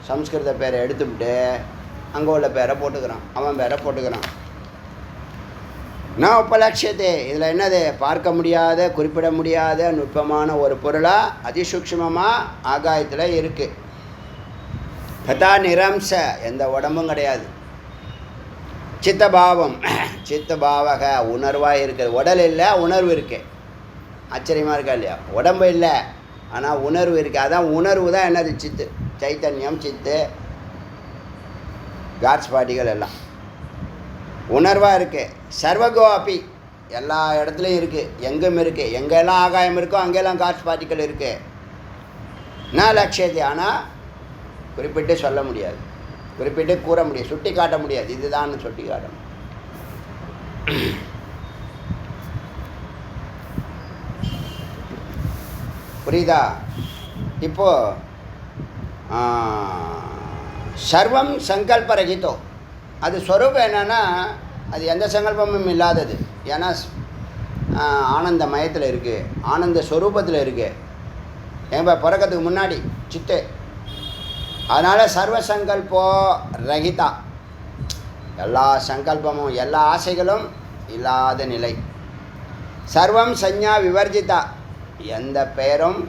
S1: சம்ஸ்கிருத பேரை எடுத்துவிட்டு அங்கே உள்ள பேரை போட்டுக்கிறான், அவன் பேரை போட்டுக்கிறான். நான் உபலட்சியத்தை, இதில் என்னது? பார்க்க முடியாத, குறிப்பிட முடியாத நுட்பமான ஒரு பொருளாக அதிசூக்ஷ்மமாக ஆகாயத்தில் இருக்குது. கதா நிரம்ச, எந்த உடம்பும் கிடையாது. சித்தபாவம், சித்தபாவக, உணர்வாக இருக்குது. உடல் இல்லை, உணர்வு இருக்குது. ஆச்சரியமாக இருக்கா இல்லையா? உடம்பு இல்லை, ஆனால் உணர்வு இருக்குது. அதான் உணர்வு தான் என்னது? சித்து, சைத்தன்யம், சித்து, காட்ஸ் பாட்டிகள் எல்லாம் உணர்வாக இருக்குது. சர்வகோ அப்பி எல்லா இடத்துலையும் இருக்குது, எங்கும் இருக்குது. எங்கெல்லாம் ஆகாயம் இருக்கோ அங்கெல்லாம் காட்ஸ் பாட்டிகள் இருக்குது. நான் லட்சியத்தை ஆனால் குறிப்பிட்டு சொல்ல முடியாது, குறிப்பிட்டு கூற முடியாது, சுட்டி காட்ட முடியாது. இதுதான் சுட்டி காட்டணும். புரியுதா? இப்போது சர்வம் சங்கல்ப ரஹிதோ, அது ஸ்வரூபம் என்னன்னா அது எந்த சங்கல்பமும் இல்லாதது. ஏன்னா ஆனந்த மயத்தில் இருக்குது, ஆனந்த ஸ்வரூபத்தில் இருக்குது. ஏன் பிறக்கிறதுக்கு முன்னாடி சித்து. அதனால் சர்வ சங்கல்போ ரஹிதா, எல்லா சங்கல்பமும் எல்லா ஆசைகளும் இல்லாத நிலை. சர்வம் சஞ்ஞா விவர்ஜிதா, எந்த பெயரும்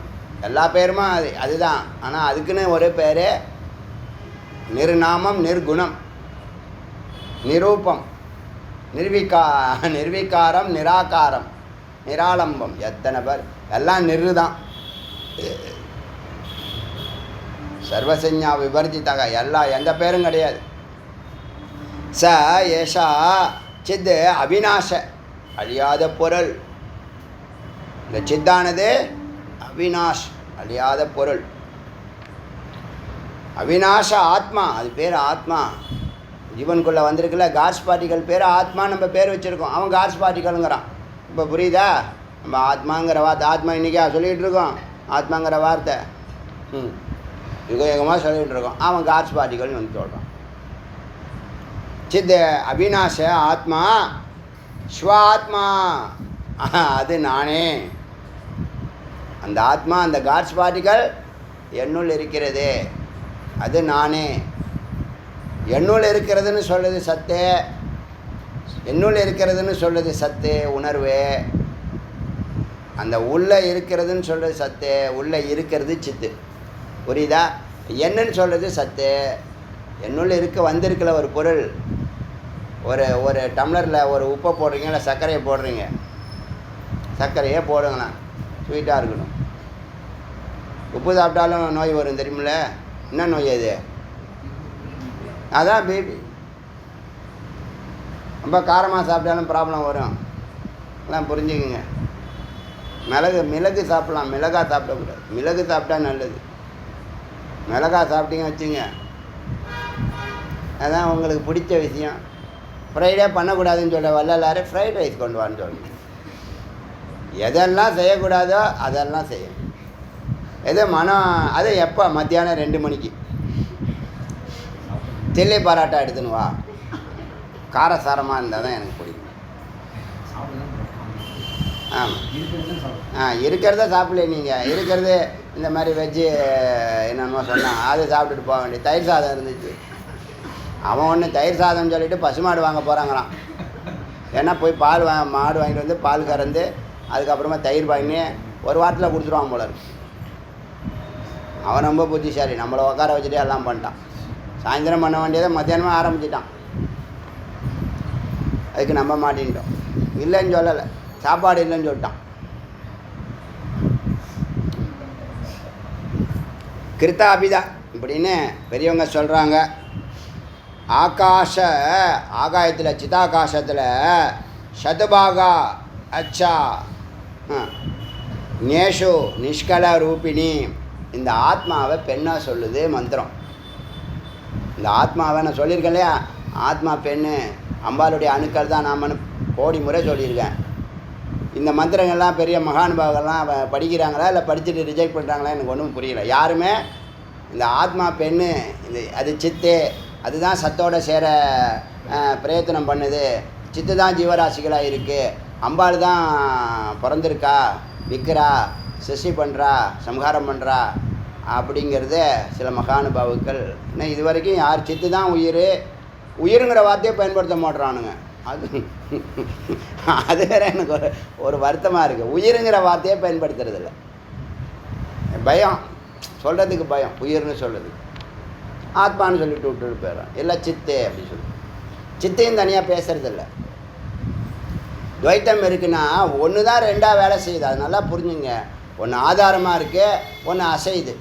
S1: எல்லா பெயருமா அதுதான். ஆனால் அதுக்குன்னு ஒரு பேர் நிர்நாமம், நிர்குணம், நிரூபம், நிர்விகாரம், நிராகாரம், நிராலம்பம். எத்தனை பேர் எல்லாம் நிறு தான். சர்வசஞ்ஞா விவர்ஜிதாக எந்த பேரும் கிடையாது. ச ஏஷா சித் அவிநாச, அழியாத பொருள். இந்த சித்தானது அவிநாஷ், அழியாத பொருள். அவிநாச ஆத்மா, அது பேர் ஆத்மா. ஜீவனுக்குள்ளே வந்திருக்குல்ல காட்ஸ் பார்ட்டிகள் பேர் ஆத்மா. நம்ம பேர் வச்சுருக்கோம், அவன் காட்ஸ் பார்ட்டிகள்ங்கிறான். இப்போ புரியுதா? நம்ம ஆத்மாங்கிற வார்த்தை, ஆத்மா இன்றைக்கா சொல்லிகிட்டு இருக்கோம், ஆத்மாங்கிற வார்த்தை யுகமாக சொல்லிகிட்டு இருக்கோம். அவன் காட்ஸ் பார்ட்டிகள்னு வந்து சொல்கிறான். சித் அவிநாச ஆத்மா, ஸ்வ ஆத்மா, அது நானே. அந்த ஆத்மா, அந்த காட்ஸ் பார்ட்டிகள் என்னுள் இருக்கிறது, அது நானே. என்னுள் இருக்கிறதுன்னு சொல்லுது சத்து, என்னுள் இருக்கிறதுன்னு சொல்லுது சத்து உணர்வு. அந்த உள்ளே இருக்கிறதுன்னு சொல்கிறது சத்து, உள்ளே இருக்கிறது சித்து. புரியுதா? என்னன்னு சொல்கிறது சத்து. என்னுள்ள வந்திருக்கல ஒரு பொருள். ஒரு டம்ளரில் ஒரு உப்பை போடுறீங்க, இல்லை சர்க்கரையை போடுறீங்க. சர்க்கரையே போடுங்கண்ணா, ஸ்வீட்டாக இருக்கணும். உப்பு சாப்பிட்டாலும் நோய் வரும் தெரியுமில்ல? என்ன நோய் அது? அதான் பிபி. ரொம்ப காரமாக சாப்பிட்டாலும் ப்ராப்ளம் வரும். எல்லாம் புரிஞ்சுக்குங்க. மிளகு சாப்பிட்லாம், மிளகா சாப்பிடக்கூடாது. மிளகு சாப்பிட்டா நல்லது. மிளகா சாப்பிட்டீங்க வச்சுங்க, அதான் உங்களுக்கு பிடிச்ச விஷயம். ஃப்ரைடே பண்ணக்கூடாதுன்னு சொல்ல வள்ளலாரு ஃப்ரைட் ரைஸ் கொண்டு வான்னு சொல்லணும். எதெல்லாம் செய்யக்கூடாதோ அதெல்லாம் செய்யணும். எது மனம், அது எப்போ? மத்தியானம் 2 மணிக்கு தில்லை பரோட்டா எடுத்துன்னு வா. காரசாரமாக இருந்தால் தான் எனக்கு பிடிக்கும். ஆமாம், இருக்கிறத சாப்பிடல. நீங்கள் இருக்கிறது இந்த மாதிரி வெஜ்ஜு என்னென்னமோ சொன்னான், அது சாப்பிட்டுட்டு போக வேண்டிய. தயிர் சாதம் இருந்துச்சு. அவன் ஒன்று தயிர் சாதம்னு சொல்லிவிட்டு பசுமாடு வாங்க போகிறாங்களாம். ஏன்னா போய் மாடு வாங்கிட்டு வந்து பால் கறந்து அதுக்கப்புறமா தயிர் வாங்கி ஒரு வாரத்தில் கொடுத்துருவான் போல இருக்கு. அவன் ரொம்ப புத்திசாலி, நம்மளை உட்கார வச்சுட்டு எல்லாம் பண்ணிட்டான். சாயந்தரம் பண்ண வேண்டியதை மத்தியானமாக ஆரம்பிச்சிட்டான். அதுக்கு நம்ம மாட்டின்ட்டோம். இல்லைன்னு சொல்லலை, சாப்பாடு இல்லைன்னு சொல்லிட்டான். கிருத்தாபிதா இப்படின்னு பெரியவங்க சொல்கிறாங்க. ஆகாயத்தில் சிதாகாசத்தில் சதுபாகா அச்சா நேஷு நிஷ்கல ரூபிணி. இந்த ஆத்மாவை பெண்ணாக சொல்லுது மந்திரம். இந்த ஆத்மாவை நான் சொல்லியிருக்கேன் இல்லையா, ஆத்மா பெண்ணு அம்பாளுடைய அணுக்கள் தான் நாம கோடி முறை சொல்லியிருக்கேன். இந்த மந்திரங்கள்லாம் பெரிய மகானுபாவங்கள்லாம் படிக்கிறாங்களா இல்லை படிச்சுட்டு ரிஜெக்ட் பண்ணுறாங்களா எனக்கு ஒன்றும் புரியல. யாருமே இந்த ஆத்மா பெண்ணு, இந்த அது சித்து, அதுதான் சத்தோட சேர பிரயத்தனம் பண்ணுது, சித்து தான் ஜீவராசிகளாக இருக்குது, அம்பாள் தான் பிறந்திருக்கா, நிற்கிறா, சிருஷ்டி பண்ணுறா, சம்ஹாரம் பண்ணுறா அப்படிங்கிறத சில மகானுபாவுக்கள் இன்னும் இது வரைக்கும் யார் சித்து தான் உயிருங்கிற வார்த்தையை பயன்படுத்த மாட்டுறானுங்க. அது வேற எனக்கு ஒரு வருத்தமாக இருக்குது. உயிருங்கிற வார்த்தையை பயன்படுத்துறதில்ல. பயம், சொல்கிறதுக்கு பயம். உயிர்னு சொல்லுது, ஆத்மான்னு சொல்லிட்டு விட்டுட்டு போயிடும். இல்லை சித்தே அப்படின்னு சொல்லி சித்தையும் தனியாக பேசுறதில்ல. துவைத்தம் இருக்குன்னா ஒன்று தான் 2ஆக வேலை செய்யுது. அது நல்லா புரிஞ்சுங்க. ஒன்று ஆதாரமாக இருக்குது, ஒன்று அசையுது.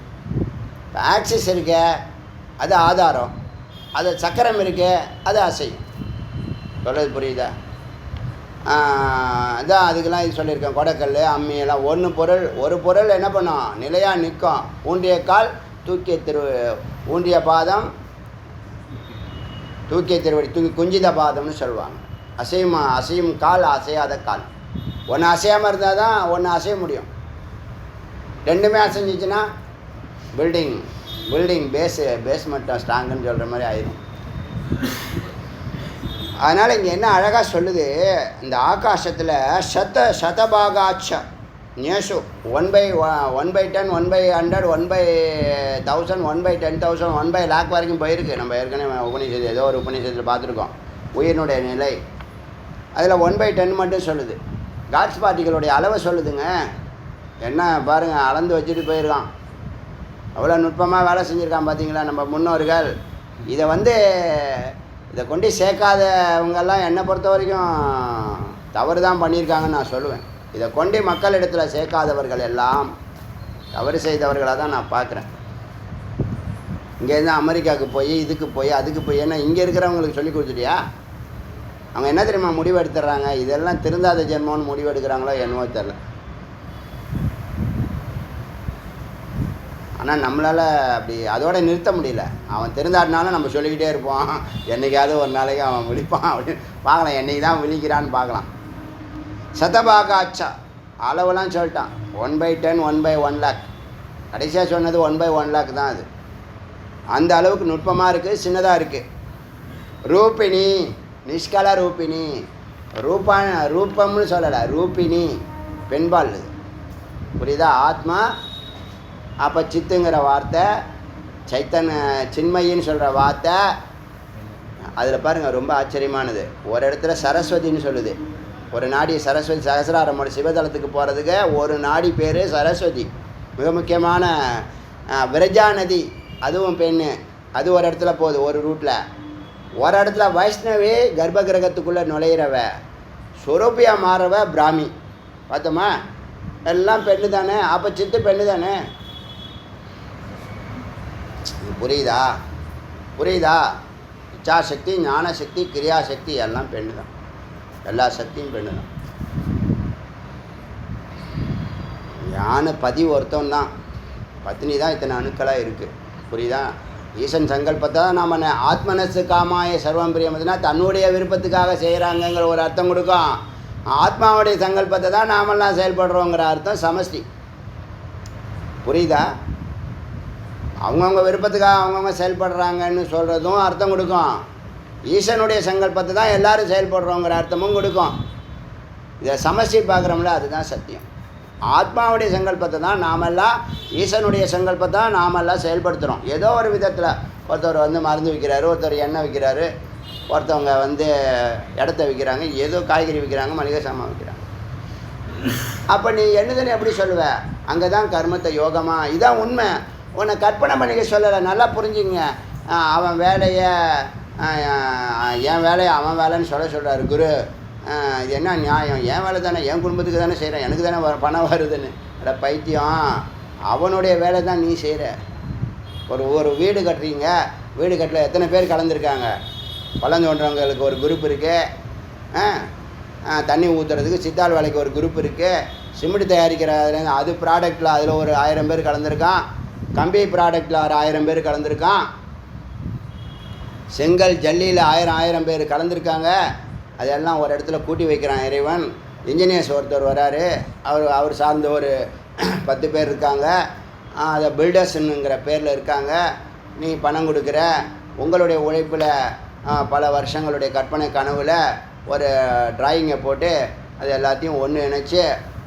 S1: இப்போ ஆக்சிஸ் இருக்கு, அது ஆதாரம். அது சக்கரம் இருக்கு, அது அசையும். சொல்கிறது புரியுதா? அதான் அதுக்கெல்லாம் இது சொல்லியிருக்கேன். கொடைக்கல், அம்மி எல்லாம் ஒரு பொருள் என்ன பண்ணும், நிலையாக நிற்கும். ஊன்றிய கால் ஊன்றிய பாதம் தூக்கிய திருவடி குஞ்சித பாதம்னு சொல்லுவாங்க. அசையும் கால், அசையாத கால். ஒன்று அசையாமல் இருந்தால் தான் ஒன்று அசைய முடியும். ரெண்டுமே அசைஞ்சிச்சுன்னா பில்டிங் பேஸ்மெண்ட்டும் ஸ்ட்ராங்குன்னு சொல்கிற மாதிரி ஆயிடும். அதனால் இங்கே என்ன அழகாக சொல்லுது, இந்த ஆகாசத்தில் சதபாகாட்ச நேசு 1/10, 1/100, 1/1000, 1/10,000, 1/1,00,000 வரைக்கும் போயிருக்கு. நம்ம ஏற்கனவே உபநிஷத்து ஏதோ ஒரு உபநிஷத்தில் பார்த்துருக்கோம் உயிரினுடைய நிலை. அதில் 1/10 மட்டும் சொல்லுது. காட்ஸ் பார்ட்டிகளுடைய அளவை சொல்லுதுங்க. என்ன பாருங்கள், அளந்து வச்சுட்டு போயிருக்கான். அவ்வளோ நுட்பமாக வேலை செஞ்சுருக்கான் பார்த்தீங்களா நம்ம முன்னோர்கள். இதை கொண்டு சேர்க்காதவங்கெல்லாம் என்னை பொறுத்த வரைக்கும் தவறு தான் பண்ணியிருக்காங்கன்னு நான் சொல்லுவேன். இதை கொண்டு மக்களிடத்தில் சேர்க்காதவர்கள் எல்லாம் தவறு செய்தவர்களாக தான் நான் பார்க்குறேன். இங்கேருந்து அமெரிக்காவுக்கு போய் இதுக்கு போய் அதுக்கு போய் ஏன்னா இங்கே இருக்கிறவங்களுக்கு சொல்லி கொடுத்துட்டியா? அவங்க என்ன தெரியுமா முடிவு எடுத்துடுறாங்க, இதெல்லாம் திருந்தாத ஜென்மம்னு முடிவு எடுக்கிறாங்களோ என்னவோ தெரில. ஆனால் நம்மளால் அப்படி அதோட நிறுத்த முடியல. அவன் திருந்தாட்டினாலும் நம்ம சொல்லிக்கிட்டே இருப்போம். என்றைக்காவது ஒரு நாளைக்கு அவன் விழிப்பான் அப்படின்னு பார்க்கலாம். என்றைக்கு தான் விழிக்கிறான்னு பார்க்கலாம். சதபாகாட்சா அளவுலாம் சொல்லிட்டான். 1/10, 1/1,00,000. கடைசியாக சொன்னது 1/1,00,000 தான். அது அந்த அளவுக்கு நுட்பமாக இருக்குது, சின்னதாக இருக்குது. ரூபிணி, நிஷ்கல ரூபிணி. ரூபம்னு சொல்லலை, ரூபிணி பெண்பால். இது புரியுதா? ஆத்மா அப்போ சித்துங்கிற வார்த்தை, சின்மயின்னு சொல்கிற வார்த்தை. அதில் பாருங்கள் ரொம்ப ஆச்சரியமானது. ஒரு இடத்துல சரஸ்வதின்னு சொல்லுது. ஒரு நாடி சரஸ்வதி சகசிராரமோட சிவதலத்துக்கு போகிறதுக்கு ஒரு நாடி பேர் சரஸ்வதி. மிக முக்கியமான விரஜா நதி, அதுவும் பெண்ணு. அது ஒரு இடத்துல போகுது ஒரு ரூட்டில். ஒரு இடத்துல வைஷ்ணவி கர்ப்ப கிரகத்துக்குள்ளே நுழையிறவ, சொரூபியாக மாறவ பிராமி. பார்த்தோமா? எல்லாம் பெண்ணு தானே. அப்போ சித்து பெண்ணு தானே. புரியுதா? இச்சாசக்தி, ஞானசக்தி, கிரியாசக்தி எல்லாம் பெண்ணு தான். எல்லா சக்தியும் பெண்ணு தான். ஞான பதி ஒருத்தம் தான், பத்னி தான் இத்தனை அணுக்களாக இருக்குது. புரியுதா? ஈசன் சங்கல்பத்தை தான் நாம் ஆத்மனசு காமாய சர்வம் பிரியமதுனா தன்னுடைய விருப்பத்துக்காக செய்கிறாங்கங்கிற ஒரு அர்த்தம் கொடுக்கும். ஆத்மாவுடைய சங்கல்பத்தை தான் நாமெல்லாம் செயல்படுறோங்கிற அர்த்தம் சமஷ்டி. புரியுதா? அவங்கவுங்க விருப்பத்துக்காக அவங்கவுங்க செயல்படுறாங்கன்னு சொல்கிறதும் அர்த்தம் கொடுக்கும். ஈசனுடைய சங்கல்பத்தை தான் எல்லோரும் செயல்படுறோங்கிற அர்த்தமும் கொடுக்கும். இதை சமஷ்டி பார்க்குறோம்ல, அதுதான் சத்தியம். ஆத்மாவுடைய சங்கல்பத்தை தான் நாமெல்லாம், ஈசனுடைய சங்கல்பத்தை தான் நாமெல்லாம் செயல்படுத்துகிறோம். ஏதோ ஒரு விதத்தில் ஒருத்தர் மருந்து விற்கிறாரு, ஒருத்தர் எண்ணெய் விற்கிறாரு, ஒருத்தவங்க இடத்த விற்கிறாங்க, ஏதோ காய்கறி விற்கிறாங்க, மளிகை சாமான் விற்கிறாங்க. அப்போ நீ என்னதுன்னு எப்படி சொல்லுவ? அங்கே தான் கர்மத்தை யோகமாக. இதான் உண்மை. உன்னை கற்பனை பண்ணிக்க சொல்லலை. நல்லா புரிஞ்சுங்க. அவன் வேலையை என் வேலையை அவன் வேலைன்னு சொல்கிறாரு குரு. இது என்ன நியாயம்? என் வேலை தானே, என் குடும்பத்துக்கு தானே செய்கிறேன், எனக்கு தானே பணம் வருதுன்னு. அட பைத்தியம், அவனுடைய வேலை தான் நீ செய்கிற. ஒரு வீடு கட்டுறீங்க, வீடு கட்டல எத்தனை பேர் கலந்துருக்காங்க? பழம் தோன்றவங்களுக்கு ஒரு குரூப் இருக்குது, தண்ணி ஊற்றுறதுக்கு சித்தாள் வேலைக்கு ஒரு குரூப் இருக்குது, சிமெண்ட் தயாரிக்கிற அது ப்ராடக்டில் அதில் ஒரு 1000 பேர் கலந்துருக்கான், கம்பி ப்ராடக்டில் ஒரு 1000 பேர் கலந்துருக்கான், செங்கல் ஜல்லியில் 1000 பேர் கலந்துருக்காங்க. அதெல்லாம் ஒரு இடத்துல கூட்டி வைக்கிறான் இறைவன். இன்ஜினியர்ஸ் ஒருத்தர் வராரு, அவர் சார்ந்த ஒரு 10 பேர் இருக்காங்க. அதை பில்டர்ஸுங்கிற பேரில் இருக்காங்க. நீ பணம் கொடுக்குற, உங்களுடைய உழைப்பில் பல வருஷங்களுடைய கற்பனை கனவில் ஒரு டிராயிங்கை போட்டு அது எல்லாத்தையும் ஒன்று இணைச்சி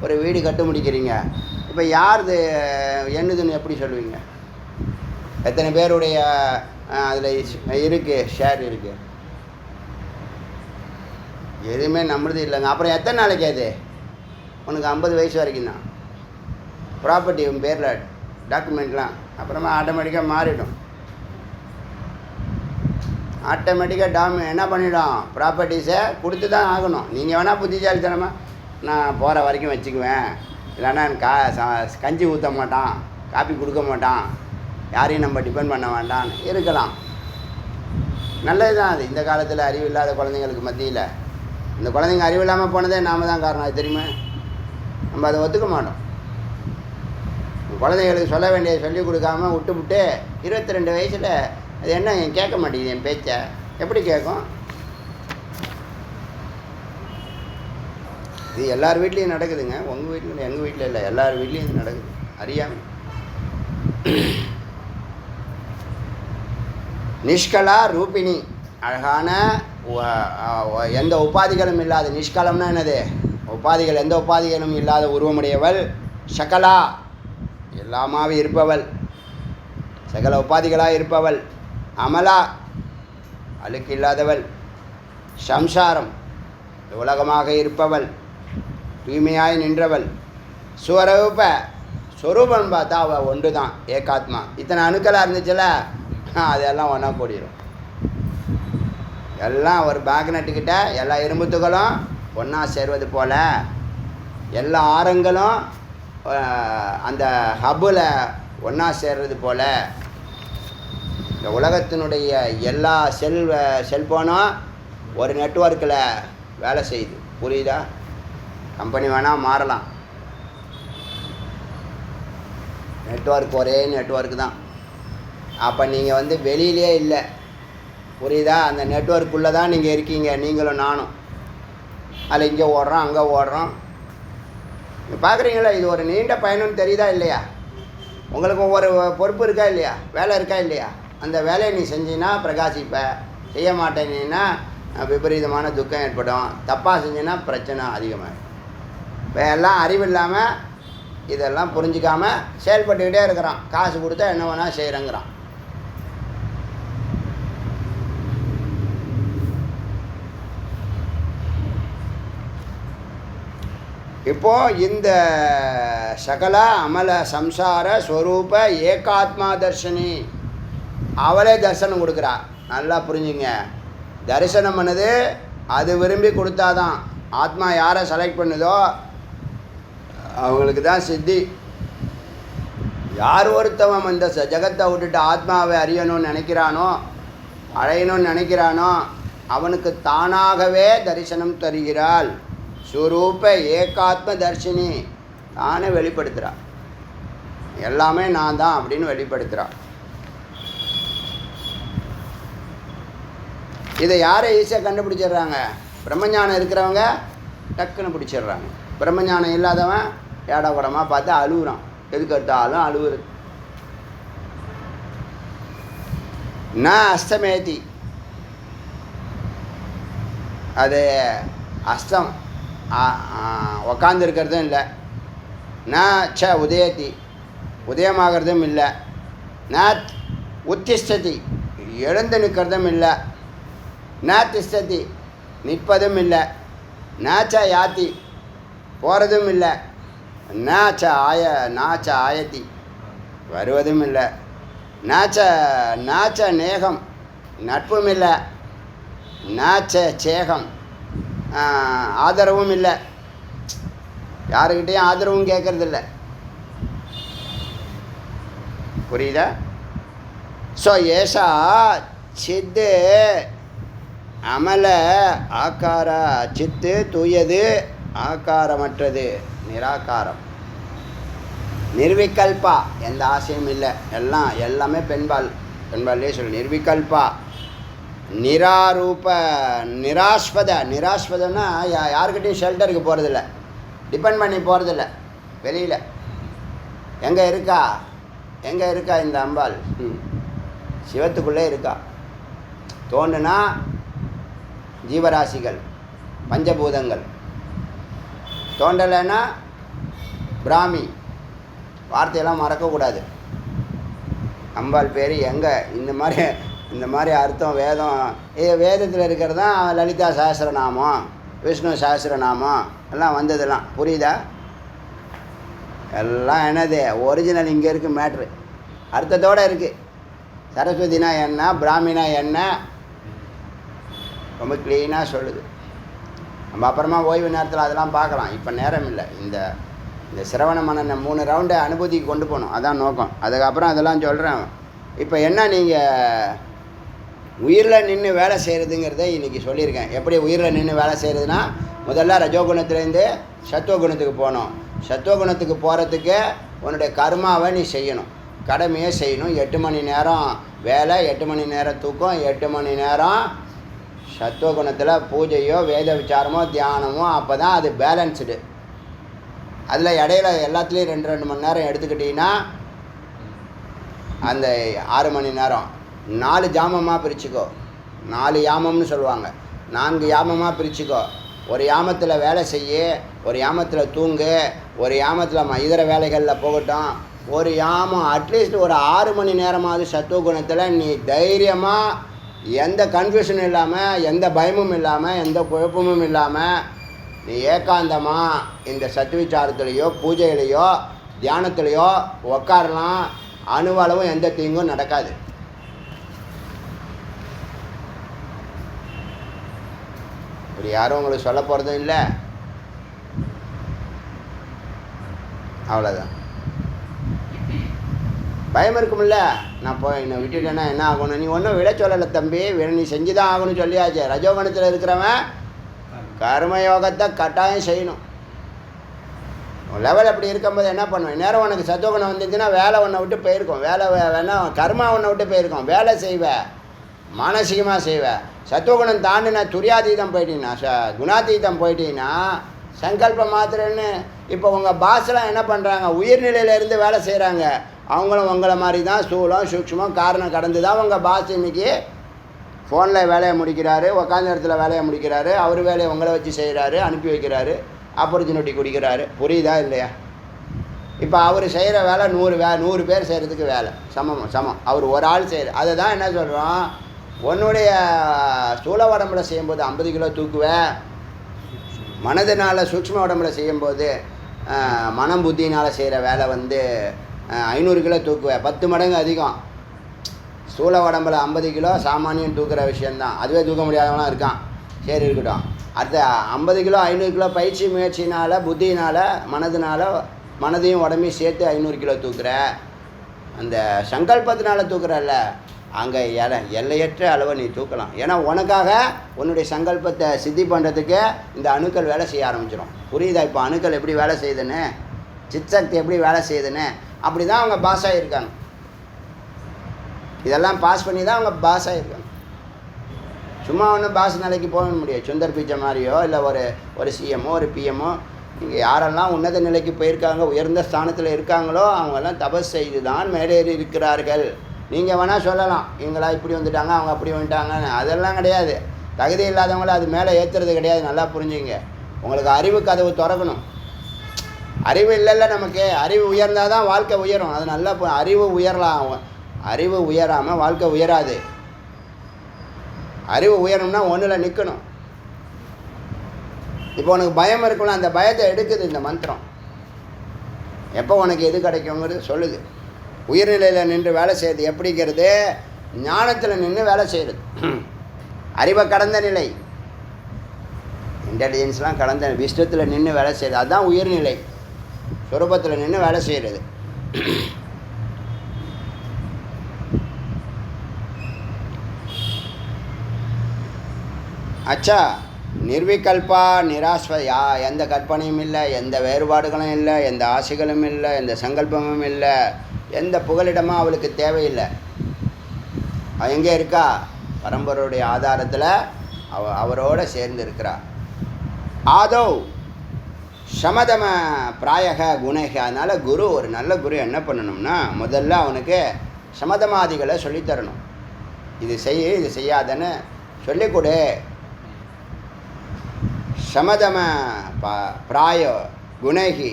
S1: ஒரு வீடு கட்ட முடிக்கிறீங்க. இப்போ யாருது என்னதுன்னு எப்படி சொல்லுவீங்க? எத்தனை பேருடைய அதில் இருக்குது, ஷேர் இருக்குது? எதுவுமே நம்மளது இல்லைங்க. அப்புறம் எத்தனை நாளைக்கு அது? உனக்கு 50 வயசு வரைக்கும் தான் ப்ராப்பர்ட்டி உன் பேரில் டாக்குமெண்ட்லாம். அப்புறமா ஆட்டோமேட்டிக்காக மாறிடும். ஆட்டோமேட்டிக்காக என்ன பண்ணிடும்? ப்ராப்பர்ட்டிஸை கொடுத்து தான் ஆகணும். நீங்கள் வேணால் புத்திசாலித்தனமாக நான் போகிற வரைக்கும் வச்சுக்குவேன், இல்லைன்னா கஞ்சி ஊற்ற மாட்டான், காப்பி கொடுக்க மாட்டான், யாரையும் நம்ம டிபெண்ட் பண்ண வேண்டாம் இருக்கலாம். நல்லது தான் அது. இந்த காலத்தில் அறிவு இல்லாத குழந்தைங்களுக்கு மத்தியில் இந்த குழந்தைங்க அறிவு இல்லாமல் போனதே நாம தான் காரணம். அது தெரியுமா? நம்ம அதை ஒத்துக்க மாட்டோம். குழந்தைங்களுக்கு சொல்ல வேண்டியதை சொல்லிக் கொடுக்காம விட்டு 22 வயசில் அது என்ன கேட்க மாட்டேங்குது என் பேச்சை. எப்படி கேட்கும்? இது எல்லார் வீட்லேயும் நடக்குதுங்க. உங்கள் வீட்டில், எங்கள் வீட்டில் இல்லை, எல்லார் வீட்லேயும் இது நடக்குது அறியாமல். நிஷ்கலா ரூபிணி, அழகான எந்த உபாதிகளும் இல்லாத. நிஷ்கலம்னா என்னது? உபாதிகள், எந்த உபாதிகளும் இல்லாத உருவமுடையவள். சகலா, எல்லாமாவே இருப்பவள், சகல உபாதிகளாக இருப்பவள். அமலா, அழுக்கு இல்லாதவள். சம்சாரம், உலகமாக இருப்பவள், தூய்மையாய் நின்றவள். ஸ்வரூப, ஸ்வரூபம் பார்த்தா அவள் ஒன்று தான், ஏகாத்மா. இத்தனை அணுக்களாக இருந்துச்சுல, அதெல்லாம் ஒன்றா கூடிடும். எல்லாம் ஒரு மேக்னெட்டுக்கிட்ட எல்லா இரும்புத்துகளும் ஒன்றா சேர்வது போல், எல்லா ஆரங்களும் அந்த ஹப்பில் ஒன்றா சேர்றது போல், இந்த உலகத்தினுடைய எல்லா செல்ஃபோனும் ஒரு நெட்வொர்க்கில் வேலை செய்யுது. புரியுதா? கம்பெனி வேணால் மாறலாம், நெட்வொர்க் ஒரே நெட்வொர்க்கு தான். அப்போ நீங்கள் வெளியிலே இல்லை. புரியுதா? அந்த நெட்வொர்க்குள்ளே தான் நீங்கள் இருக்கீங்க, நீங்களும் நானும். அதில் இங்கே ஓடுறோம், அங்கே ஓடுறோம். பார்க்குறீங்களா? இது ஒரு நீண்ட பயணம்னு தெரியுதா இல்லையா? உங்களுக்கு ஒவ்வொரு பொறுப்பு இருக்கா இல்லையா? வேலை இருக்கா இல்லையா? அந்த வேலையை நீ செஞ்சின்னா பிரகாசிப்ப, செய்ய மாட்டேன்னா விபரீதமான துக்கம் ஏற்படும். தப்பாக செஞ்சின்னா பிரச்சனை அதிகமாகிடும். இப்போ எல்லாம் அறிவு இல்லாமல் இதெல்லாம் புரிஞ்சிக்காமல் செயல்பட்டுக்கிட்டே இருக்கிறான். காசு கொடுத்தா என்ன வேணால் செய்கிறேங்கிறான். இப்போது இந்த சகல அமல சம்சார ஸ்வரூப ஏகாத்மா தர்ஷனி, அவளே தரிசனம் கொடுக்குறா. நல்லா புரிஞ்சுங்க. தரிசனம் பண்ணுது அது விரும்பி கொடுத்தாதான். ஆத்மா யாரை செலக்ட் பண்ணுதோ அவங்களுக்கு தான் சித்தி. யார் ஒருத்தவன் இந்த ஜகத்தை விட்டுட்டு ஆத்மாவை அறியணும்னு நினைக்கிறானோ, அடையணும்னு நினைக்கிறானோ, அவனுக்கு தானாகவே தரிசனம் தருகிறாள். ஸ்வரூப ஏகாத்ம தர்ஷினி, தானே வெளிப்படுத்துகிறா. எல்லாமே நான் தான் அப்படின்னு வெளிப்படுத்துகிறா. இதை யாரை ஈஸியாக கண்டுபிடிச்சிடுறாங்க? பிரம்மஞானம் இருக்கிறவங்க டக்குன்னு பிடிச்சிடுறாங்க. பிரம்மஞானம் இல்லாதவன் ஏடா கூடமாக பார்த்து அழுகுறான். எதுக்கு எடுத்தாலும் அழுகுறது. ந அஸ்தமேதி, அது அஸ்தம் உக்காந்துருக்கிறதும் இல்லை. ந ச உதயத்தி, உதயமாகிறதும் இல்லை. ந உத்திஷ்டதி, எழுந்து நிற்கிறதும் இல்லை. ந திஷ்டதி, நிற்பதும் இல்லை. ந ச யாத்தி, போகிறதும் இல்லை. ந ச ஆயத்தி, வருவதும் இல்லை. ந ச நேகம், நட்பும் இல்லை. ந ச சேகம், ஆதரவும் இல்லை. யாருக்கிட்டையும் ஆதரவும் கேட்கறதில்ல. புரியுதா? ஸோ ஏஷா சித்து அமல ஆக்கார, சித்து தூயது, ஆக்காரமற்றது, நிராகாரம். நிர்விகல்பா, எந்த ஆசையும் இல்லை. எல்லாமே பெண்பால்லே சொல்லு. நிர்விகல்பா, நிராரூப, நிராஸ்பத. நிராஸ்பதம்னா யாருக்கிட்டையும் ஷெல்டருக்கு போகிறதில்ல, டிபெண்ட் பண்ணி போகிறதில்ல. வெளியில் எங்கே இருக்கா இந்த அம்பாள்? சிவத்துக்குள்ளே இருக்கா. தோன்றுனா ஜீவராசிகள், பஞ்சபூதங்கள். தோண்டலைன்னா பிராமி. வார்த்தையெல்லாம் மறக்கக்கூடாது. அம்பாள் பேர் எங்கே இந்த மாதிரி அர்த்தம் வேதத்தில் இருக்கிறது தான் லலிதா சஹஸ்ரநாமம், விஷ்ணு சஹஸ்ரநாமம் எல்லாம் வந்ததெல்லாம். புரியுதா? எல்லாம் என்னது ஒரிஜினல் இங்கே இருக்குது. மேட்ரு அர்த்தத்தோடு இருக்குது. சரஸ்வதினா என்ன, பிராமினா என்ன, ரொம்ப க்ளீனாக சொல்லுது. நம்ம அப்புறமா ஓய்வு நேரத்தில் அதெல்லாம் பார்க்கலாம். இப்போ நேரம் இல்லை. இந்த இந்த சிரவண மனனை 3 ரவுண்டை அனுபூதிக்கு கொண்டு போகணும், அதான் நோக்கம். அதுக்கப்புறம் அதெல்லாம் சொல்கிறேன். இப்போ என்ன நீங்கள் உயிரில் நின்று வேலை செய்கிறதுங்கிறத இன்றைக்கி சொல்லியிருக்கேன். எப்படி உயிரில் நின்று வேலை செய்கிறதுனா, முதல்ல ரஜோகுணத்துலேருந்து சத்துவகுணத்துக்கு போகணும். சத்துவகுணத்துக்கு போகிறதுக்கு உன்னுடைய கர்மாவை நீ செய்யணும், கடமையை செய்யணும். 8 மணி நேரம் வேலை, 8 மணி நேரம் தூக்கம், 8 மணி நேரம் சத்துவகுணத்தில் பூஜையோ வேத விசாரமோ தியானமோ, அப்போ தான் அது பேலன்ஸ்டு. அதில் இடையில எல்லாத்துலேயும் 2 மணி நேரம் எடுத்துக்கிட்டிங்கன்னா அந்த 6 மணி நேரம் 4 ஜாமமாக பிரிச்சுக்கோ. 4 யாமம்னு சொல்லுவாங்க. 4 யாமமாக பிரிச்சுக்கோ. ஒரு யாமத்தில் வேலை செய்ய, ஒரு யாமத்தில் தூங்கு, ஒரு யாமத்தில் இதர வேலைகளில் போகட்டும். ஒரு யாமம் அட்லீஸ்ட் ஒரு 6 மணி நேரமாவது சத்துவகுணத்தில் நீ தைரியமாக, எந்த கன்ஃபியூஷனும் இல்லாமல், எந்த பயமும் இல்லாமல், எந்த குழப்பமும் இல்லாமல் நீ ஏகாந்தமாக இந்த சத்துவிச்சாரத்துலேயோ பூஜையிலையோ தியானத்துலேயோ உக்காரலாம். அணுவளவும் எந்த தீங்கும் நடக்காது. இப்படி யாரும் உங்களுக்கு சொல்ல போகிறதும் இல்லை. அவ்வளோதான். பயம் இருக்குமில்ல, நான் என்னை விட்டுட்டேன்னா என்ன ஆகணும்? நீ ஒன்றும் விட சொல்லலை தம்பி, நீ செஞ்சு தான் ஆகணும்னு சொல்லியாச்சு. ரஜோகுணத்தில் இருக்கிறவன் கர்மயோகத்தை கட்டாயம் செய்யணும். லெவல் அப்படி இருக்கும்போது என்ன பண்ணுவேன்? நேரம் உனக்கு சத்துவகுணம் வந்துச்சுன்னா வேலை ஒன்றை விட்டு போயிருக்கோம், வேலை வேணா கர்மா ஒன்றை விட்டு போயிருக்கோம். வேலை செய்வேன், மானசீகமாக செய்வேன். சத்துவகுணம் தாண்டினா துரியாதீதம் போயிட்டீங்கன்னா, குணாதீதம் போயிட்டீங்கன்னா சங்கல்பம் மாத்திரன்னு. இப்போ உங்கள் பாஸ்லாம் என்ன பண்ணுறாங்க? உயிர்நிலையிலேருந்து வேலை செய்கிறாங்க. அவங்களும் உங்களை மாதிரி தான் ஸ்தூலம் சூக்ஷ்மம் காரணம் கடந்து தான் உங்கள் பாஸ் இன்றைக்கி ஃபோனில் வேலையை முடிக்கிறாரு, உக்காந்த இடத்துல வேலையை முடிக்கிறாரு, அவர் வேலையை உங்களை வச்சு செய்கிறாரு, அனுப்பி வைக்கிறாரு, ஆப்பர்ச்சுனிட்டி கொடுக்குறாரு. புரியுதா இல்லையா? இப்போ அவர் செய்கிற வேலை 100 பேர் செய்கிறதுக்கு வேலை சமம். அவர் ஒரு ஆள் செய்கிற அதை தான் என்ன சொல்கிறோம், உன்னுடைய ஸ்தூல உடம்புல செய்யும்போது 50 கிலோ தூக்குவேன், மனதினால் சூக்ஷ்ம உடம்புல செய்யும்போது மனம் புத்தினால் செய்கிற வேலை 500 கிலோ தூக்குவேன், 10 மடங்கு அதிகம். ஸ்தூல உடம்புல 50 கிலோ சாமானியம் தூக்குற விஷயந்தான், அதுவே தூக்க முடியாதவங்களாம் இருக்கான். சரி இருக்கட்டும். அடுத்த 50 கிலோ 500 கிலோ பயிற்சி முயற்சினால் புத்தியினால் மனதையும் உடம்பையும் சேர்த்து 500 கிலோ தூக்குற. அந்த சங்கல்பத்தினால தூக்குறல்ல, அங்கே எல்லையற்ற அளவை நீ தூக்கலாம். ஏன்னா உனக்காக உன்னுடைய சங்கல்பத்தை சித்தி பண்ணுறதுக்கு இந்த அணுக்கள் வேலை செய்ய ஆரம்பிச்சிடும். புரியுதா? இப்போ அணுக்கள் எப்படி வேலை செய்யுதுன்னு, சித்சக்தி எப்படி வேலை செய்யுதுன்னு, அப்படி தான் அவங்க பாஸ் ஆகியிருக்காங்க. இதெல்லாம் பாஸ் பண்ணி தான் அவங்க பாஸ் ஆகியிருக்காங்க. சும்மா ஒன்றும் பாஸ் நிலைக்கு போக முடியாது. சுந்தர் பிச்சை மாதிரியோ இல்லை ஒரு சிஎம்மோ ஒரு பிஎம்மோ. இங்கே யாரெல்லாம் உன்னத நிலைக்கு போயிருக்காங்க, உயர்ந்த ஸ்தானத்தில் இருக்காங்களோ அவங்கெல்லாம் தபஸ் செய்து தான் மேலேறி இருக்கிறார்கள். நீங்கள் வேணால் சொல்லலாம், இவங்களா இப்படி வந்துட்டாங்க அவங்க அப்படி வந்துட்டாங்கன்னு. அதெல்லாம் கிடையாது. தகுதி இல்லாதவங்கள அது மேலே ஏற்றுறது கிடையாது. நல்லா புரிஞ்சுங்க. உங்களுக்கு அறிவு கதவு திறக்கணும். அறிவு இல்லைல்ல நமக்கு. அறிவு உயர்ந்தால் தான் வாழ்க்கை உயரும். அது நல்லா அறிவு உயரலாம். அறிவு உயராமல் வாழ்க்கை உயராது. அறிவு உயரணும்னா ஒன்றில் நிற்கணும். இப்போ உனக்கு பயம் இருக்கும்ல, அந்த பயத்தை எடுக்குது இந்த மந்திரம். எப்போ உனக்கு எது கிடைக்குங்கிறது சொல்லுது. உயிர்நிலையில் நின்று வேலை செய்கிறது எப்படிங்கிறது, ஞானத்தில் நின்று வேலை செய்கிறது. அறிவை கடந்த நிலை, இன்டெலிஜென்ஸ்லாம் கடந்த விஷ்டத்தில் நின்று வேலை செய்கிறது, அதுதான் உயிர்நிலை. சுரூபத்தில் நின்று வேலை செய்கிறது. அச்சா நிர்விகல்பா நிராஸ்வயா, எந்த கற்பனையும் இல்லை, எந்த வேறுபாடுகளும் இல்லை, எந்த ஆசைகளும் இல்லை, எந்த சங்கல்பமும் இல்லை, எந்த புகலிடமும் அவளுக்கு தேவையில்லை. அவள் எங்கே இருக்கா? பரம்பரையுடைய ஆதாரத்தில் அவரோடு சேர்ந்து இருக்கிறா. ஆதோ சமதம பிராயக குணக. அதனால் குரு, ஒரு நல்ல குரு என்ன பண்ணணும்னா, முதல்ல அவனுக்கு சமதமாதிகளை சொல்லித்தரணும். இது செய்ய இது செய்யாதன்னு சொல்லிக் கொடு. சமதம பிராய குணகி,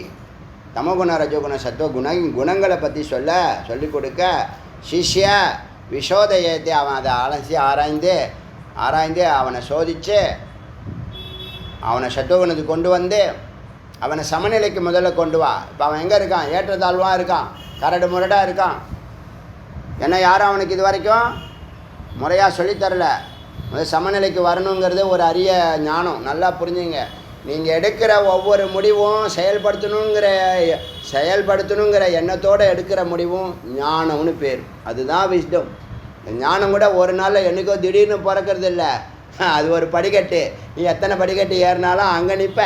S1: தமகுண ரஜகுண சத்துவ குணங்களை பற்றி சொல்லிக் கொடுக்க. சிஷ்ய விஷோதயத்தை அவன் அதை அலசி ஆராய்ந்து அவனை சோதித்து அவனை சத்துவகுணத்துக்கு கொண்டு வந்து அவனை சமநிலைக்கு முதல்ல கொண்டு வா. இப்போ அவன் எங்கே இருக்கான்? ஏற்றத்தாழ்வாக இருக்கான், கரடு முரடாக இருக்கான். ஏன்னா யாரும் அவனுக்கு இது வரைக்கும் முறையாக சொல்லித்தரல. முதல் சமநிலைக்கு வரணுங்கிறது ஒரு அரிய ஞானம். நல்லா புரிஞ்சுங்க. நீங்கள் எடுக்கிற ஒவ்வொரு முடிவும் செயல்படுத்தணுங்கிற எண்ணத்தோடு எடுக்கிற முடிவும் ஞானம்னு பேர். அதுதான் விஸ்டம். ஞானம் கூட ஒரு நாளில் என்னைக்கோ திடீர்னு பிறக்கிறது இல்லை. அது ஒரு படிக்கட்டு. நீ எத்தனை படிக்கட்டு ஏறினாலும் அங்கே நிற்ப.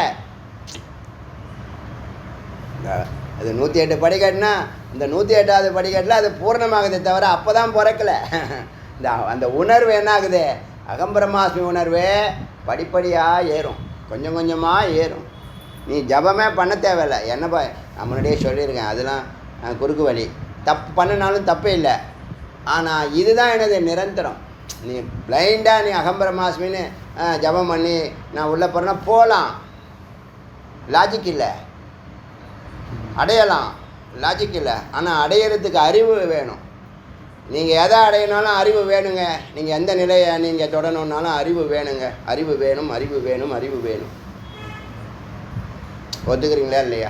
S1: அது 108 படிக்கட்டுனா இந்த 108வது படிக்கட்டில் அது பூர்ணமாகுதே தவிர அப்போ தான் பிறக்கலை. அந்த உணர்வு என்ன ஆகுது? அகம்பிரமாஸ்மி உணர்வு படிப்படியாக ஏறும், கொஞ்சம் கொஞ்சமாக ஏறும். நீ ஜபமே பண்ண தேவையில்லை. என்னப்பா நான் முன்னாடியே சொல்லியிருக்கேன், அதெல்லாம் குறுக்கு வழி. தப்பு பண்ணினாலும் தப்பே இல்லை. ஆனால் இதுதான் எனது நிரந்தரம். நீ பிளைண்டாக நீ அகம்பிரமாஸ்மின்னு ஜபம் பண்ணி நான் உள்ளே போகிறேன்னா போகலாம், லாஜிக் இல்லை. அடையலாம், லாஜிக் இல்லை. ஆனால் அடையிறதுக்கு அறிவு வேணும். நீங்கள் எதை அடையினாலும் அறிவு வேணுங்க. நீங்கள் எந்த நிலையை நீங்கள் தொடரணுன்னாலும் அறிவு வேணுங்க. அறிவு வேணும், அறிவு வேணும், அறிவு வேணும். ஒத்துக்கிறீங்களா இல்லையா?